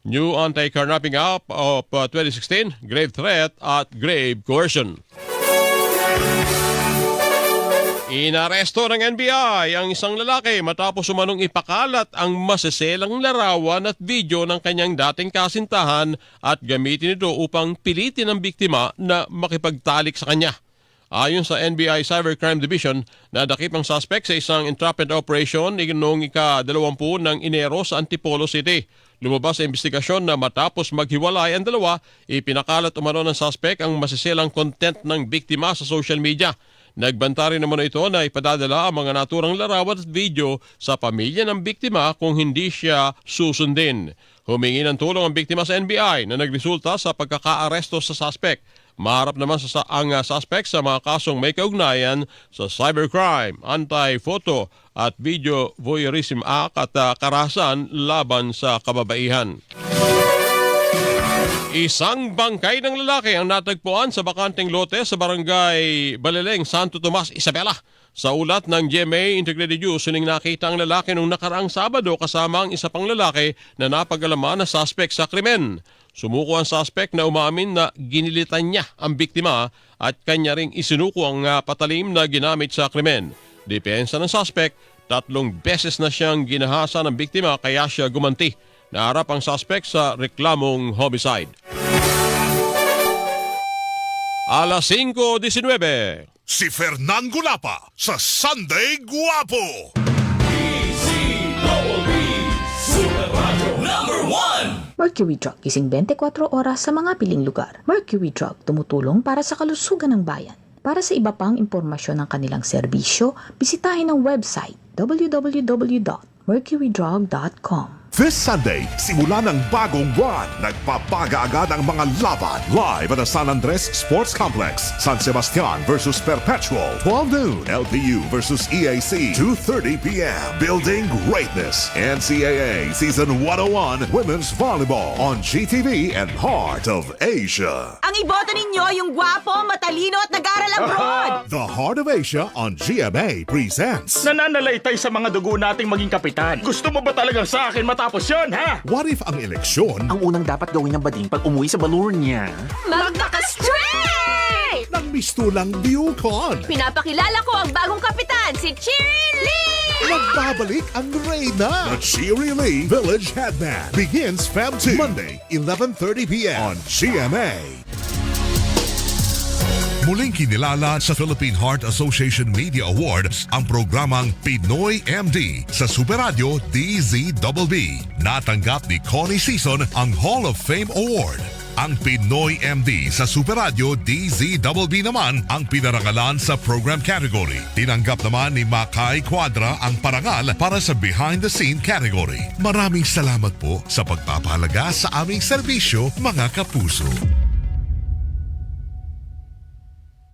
New Anti-Carnapping Act of 2016, grave threat at grave coercion. Inaresto ng NBI ang isang lalaki matapos umanong ipakalat ang maseselang larawan at video ng kanyang dating kasintahan at gamitin ito upang pilitin ang biktima na makipagtalik sa kanya. Ayon sa NBI Cybercrime Division, nadakip ang suspect sa isang entrapment operation noong ika-20 ng Enero sa Antipolo City. Lumabas sa investigasyon na matapos maghiwalay ang 2, ipinakalat umano ng suspect ang masiselang content ng biktima sa social media. Nagbanta rin naman ito na ipadadala ang mga naturang larawan at video sa pamilya ng biktima kung hindi siya susundin. Humingi ng tulong ang biktima sa NBI na nagresulta sa pagkakaaresto sa suspect. Maharap naman ang suspect sa mga kasong may kaugnayan sa Cybercrime, Anti-Photo at Video Voyeurism Act at karahasan laban sa kababaihan. Isang bangkay ng lalaki ang natagpuan sa bakanteng lote sa barangay Baleleng, Santo Tomas, Isabela. Sa ulat ng GMA Integrated News, sining nakita ang lalaki nung nakaraang Sabado kasama ang isa pang lalaki na napag-alaman na suspect sa krimen. Sumuko ang suspect na umamin na ginilitan niya ang biktima at kanya ring isinuko ang patalim na ginamit sa krimen. Depensa ng suspect, 3 beses na siyang ginahasa ng biktima kaya siya gumanti. Naharap ang suspect sa reklamong homicide. 5:19. Si Fernan Gulapa sa Sunday Guwapo. Super Radio #1. Mercury Drug, gising 24 oras sa mga piling lugar. Mercury Drug, tumutulong para sa kalusugan ng bayan. Para sa iba pang impormasyon ng kanilang serbisyo, bisitahin ang website www.mercurydrug.com. This Sunday, simula ng bagong buwan, nagpapaga-agad ang mga laban. Live at the San Andres Sports Complex. San Sebastian versus Perpetual. 12 noon. LPU versus EAC. 2:30 p.m. Building Greatness. NCAA Season 101 Women's Volleyball on GTV and Heart of Asia. Ang iboto ninyo yung gwapo, matalino at nag-aral abroad. The Heart of Asia on GMA presents. Nananalaytay sa mga dugo nating maging kapitan. Gusto mo ba talagang sa akin matapos yun, ha? What if ang eleksyon Ang unang dapat gawin ng bading pag umuwi sa balloon niya? Magpaka-straight! ng mistulang Viewcon? Pinapakilala ko ang bagong kapitan, si Cheery Lee! Nagbabalik ang Reyna. The Cheery Lee Village Headman begins Feb 2, Monday, 11:30 p.m. on GMA. Muling kinilala sa Philippine Heart Association Media Awards ang programang Pinoy MD sa Super Radio DZBB. Natanggap ni Connie Season ang Hall of Fame Award. Ang Pinoy MD sa Super Radio DZBB naman ang pinarangalan sa program category. Tinanggap naman ni Makay Quadra ang parangal para sa behind the scene category. Maraming salamat po sa pagpapahalaga sa aming serbisyo, mga kapuso.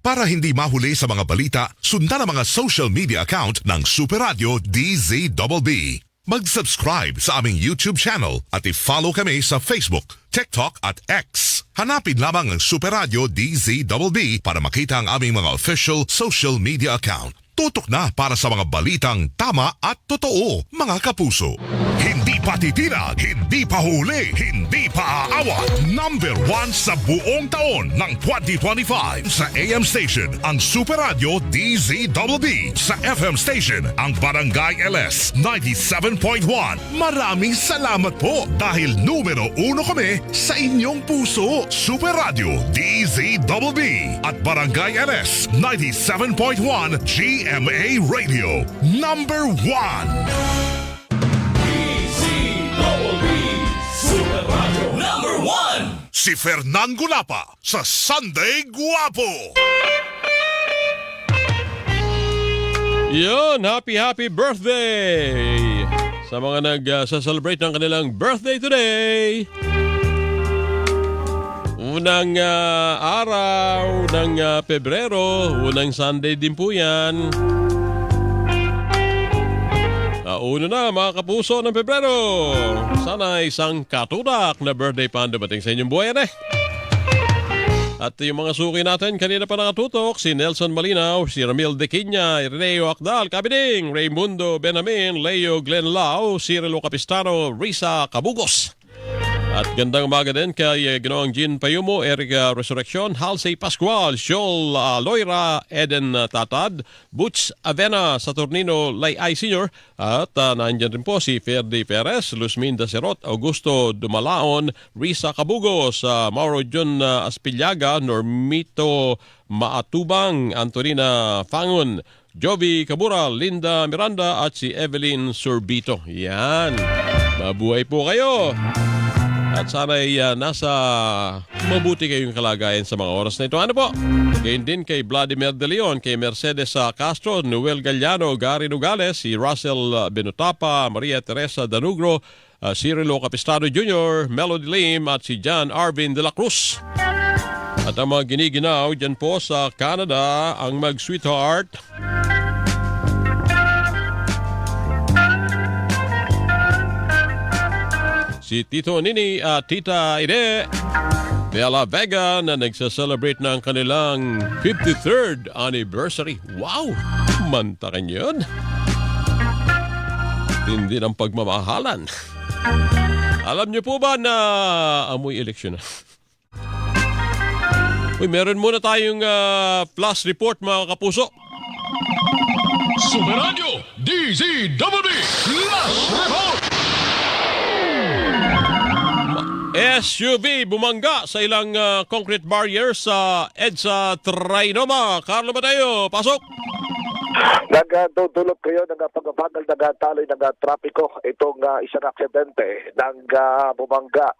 Para hindi mahuli sa mga balita, sundan ang mga social media account ng Super Radio DZBB. Mag-subscribe sa aming YouTube channel at i-follow kami sa Facebook, TikTok at X. Hanapin lamang ang Super Radio DZBB para makita ang aming mga official social media account. Tutok na para sa mga balitang tama at totoo, mga kapuso. Hindi pa titinag, hindi pa huli, hindi pa aawat. Number 1 sa buong taon ng 2025 sa AM station, ang Super Radio DZBB. Sa FM station, ang Barangay LS 97.1. Maraming salamat po dahil numero 1 kami sa inyong puso. Super Radio DZBB at Barangay LS 97.1 GMA Radio. Number 1. Super Radio number 1. Si Fernan Gulapa sa Sunday Guwapo. Yun, happy birthday sa mga nag-celebrate ng kanilang birthday today. Unang araw ng Pebrero, unang Sunday din po yan. Uno na mga kapuso ng Pebrero. Sana isang katudak na birthday pa ang dumating sa inyong buhay eh. At yung mga suki natin kanina pa nakatutok, si Nelson Malinaw, si Ramil De Quiña, Ireneo Akdal, Kabiding, Raimundo Benamin, Leo Glenlao, Cirilo Capistano, Risa Cabugos. At gandang umaga din kay Ginoong Jean Payumo, Erica Resurrection, Halsey Pascual, Joel Loira, Eden Tatad, Butch Avena, Saturnino Layay Sr. At nandiyan rin po si Ferdi Perez, Luzminda Serot, Augusto Dumalaon, Risa Cabugos, Mauro John Aspillaga, Normito Maatubang, Antonina Fangon, Jovi Cabura, Linda Miranda at si Evelyn Sorbito. Yan. Mabuhay po kayo. At sana'y nasa mabuti kayong kalagayan sa mga oras na ito. Ano po? Gayon din kay Vladimir De Leon, kay Mercedes Castro, Noel Galliano, Gary Nogales, si Russell Benutapa, Maria Teresa Danugro, Cirilo Capistano Jr., Melody Lim at si John Arvin de la Cruz. At ang mga giniginaw dyan po sa Canada, ang mag-sweetheart. Si Tito Nini at Tita Ide de La Vega na nagsa-celebrate ng kanilang 53rd anniversary. Wow! Mantakan yun. Hindi ng pagmamahalan. Alam niyo po ba na amoy eleksyon na? Uy, meron muna tayong flash report mga kapuso. Super Radio DZBB Flash Report. SUV bumangga sa ilang concrete barrier sa EDSA Trinoma. Carlo Mateo, pasok! Nagdudulot kayo ng pagbabagal, nagtaloy ng trapiko itong isang aksidente nang bumangga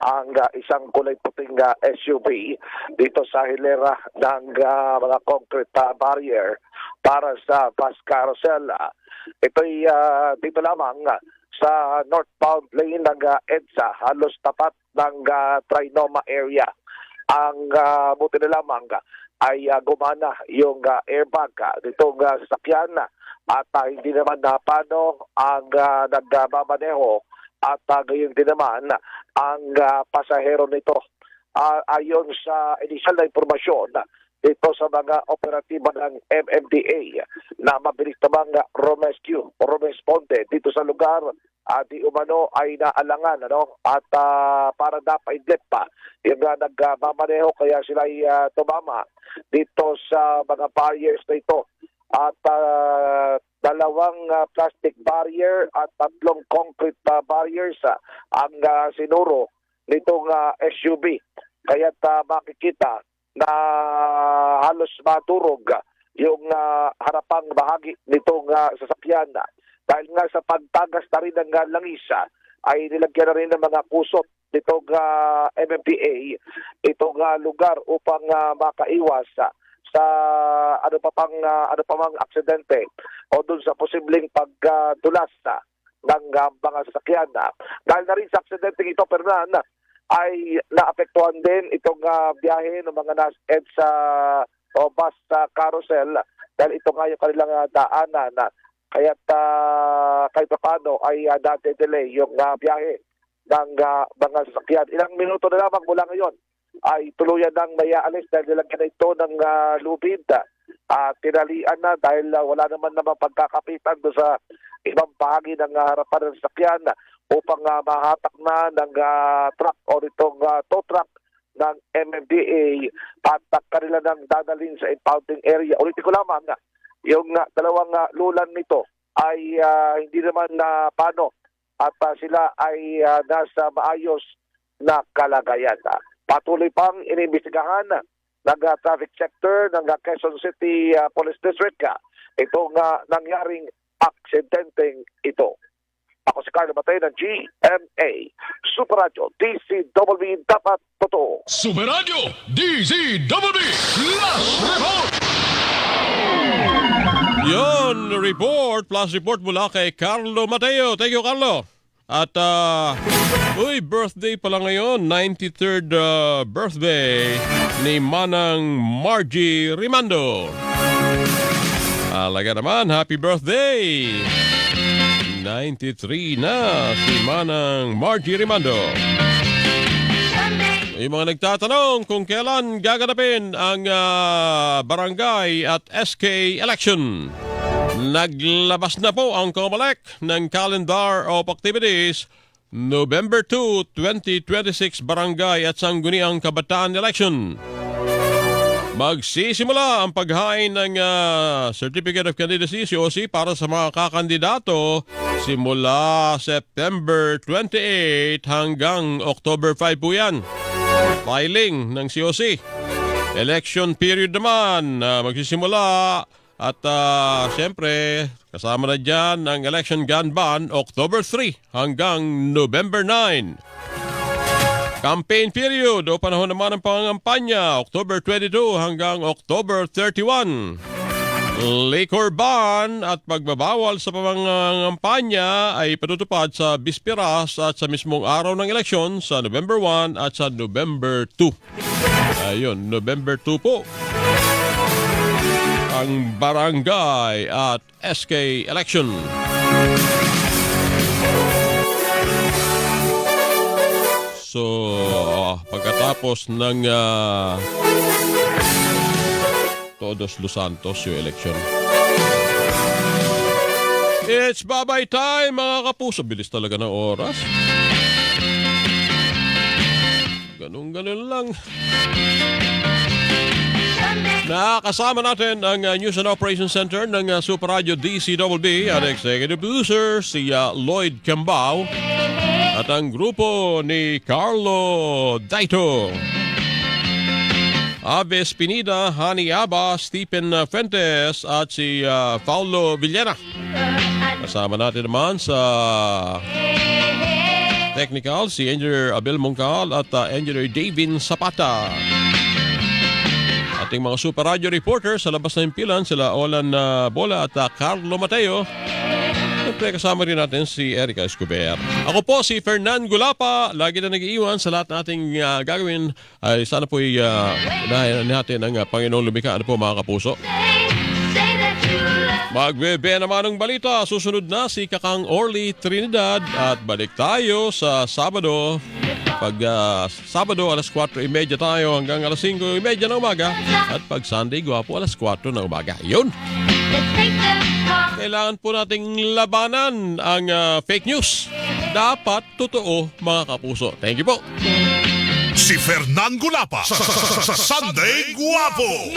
ang isang kulay puting SUV dito sa hilera ng mga concrete barrier para sa bus carousel. Ito'y dito lamang sa northbound lane ng EDSA, halos tapat ng Trinoma area. Ang buti na lamang ay gumana yung airbag nitong sasakyan at hindi naman napano ang nagmamaneho at gayon din naman ang pasahero nito. Ayon sa initial na impormasyon dito sa mga operatiba ng MMDA na mabilis namang responde dito sa lugar, di umano ay naalangan at para napaidlip pa yung nagmamaneho, kaya sila ay tumama dito sa mga barriers na ito. At dalawang plastic barrier at 3 concrete barriers ang sinuro nitong SUV. Kaya't makikita na halos maturog yung harapang bahagi nitong sasakyan. Dahil nga sa pagtagas na rin ng langis, ay nilagyan na rin ng mga kusot nitong MMDA itong lugar upang makaiwas sa ano pa mang aksidente o dun sa posibleng pagdulas ng mga sasakyan. Dahil na rin sa aksidente ito, Fernan, ay naapektuhan din itong biyahe ng mga NASED sa bus carousel dahil ito nga yung kanilang daanan. Kaya't kahit paano ay nade-delay yung biyahe ng mga sasakyan. Ilang minuto na lamang mula ngayon ay tuluyan ng may aalis dahil nilagyan na ito ng lubid. Tinalian na dahil wala naman pagkakapitan doon sa ibang bahagi ng harapan ng sasakyan upang mahatak na ng truck o itong tow truck ng MMDA at kanila nang dadalhin sa impounding area. Ulitin ko lamang, yung dalawang lulan nito ay hindi naman paano at sila ay nasa maayos na kalagayan. Patuloy pang inimbestigahan ng traffic sector ng Quezon City Police District itong nangyaring aksidenteng ito. Ako si Carlo Matay ng GMA Super Radio DZBB, dapat totoo. Super Radio DZBB Last Report. Yon, report plus report mula kay Carlo Mateo. Thank you, Carlo. At birthday pala ngayon, 93rd birthday ni Manang Margie Rimando. Alaga naman, happy birthday! 93 na si Manang Margie Rimando. Yung mga nagtatanong kung kailan gaganapin ang barangay at SK election. Naglabas na po ang COMELEC ng calendar of activities. November 2, 2026 barangay at Sangguniang Kabataan election. Magsisimula ang paghain ng Certificate of Candidacy COC para sa mga kakandidato simula September 28 hanggang October 5 po yan. Filing ng COC. Election period naman magsisimula at siyempre kasama na dyan ang election gun ban October 3 hanggang November 9. Campaign period o panahon naman ng pangangampanya October 22 hanggang October 31. Liquor ban at pagbabawal sa pangangampanya ay patutupad sa bisperas at sa mismong araw ng eleksyon sa November 1 at sa November 2. Ayun, November 2 po ang barangay at SK election. So, pagkatapos ng Todos Los Santos yung election. It's babay time mga kapuso. Bilis talaga ng oras. Ganun lang. Nakasama natin ang News and Operations Center ng Super Radio DZBB at Executive Producer si Lloyd Cambao at ang grupo ni Carlo Daito, Ave Espinida, Hani Aba, Stephen Fuentes at si Paulo Villena. Kasama natin naman sa technical si Engineer Abel Mongcal at Engineer Davin Zapata. Ating mga Super Radio reporters sa labas ng impilan sila Olan Bola at Carlo Mateo. Siyempre, kasama rin natin si Erica Escobar. Ako po si Fernan Gulapa. Lagi na nag-iiwan sa lahat nating gagawin. Ay sana po unahin natin ang Panginoong lumikha. Ano po mga kapuso? Magbebe naman ng balita. Susunod na si Kakang Orly Trinidad. At balik tayo sa Sabado. Pag Sabado, alas 4:30 tayo hanggang alas 5:30 na umaga. At pag Sunday, gwapo, alas 4 na umaga. Yun! Kailangan po nating labanan ang fake news. Dapat totoo, mga kapuso. Thank you po. Si Fernan Gulapa sa Sunday Guwapo.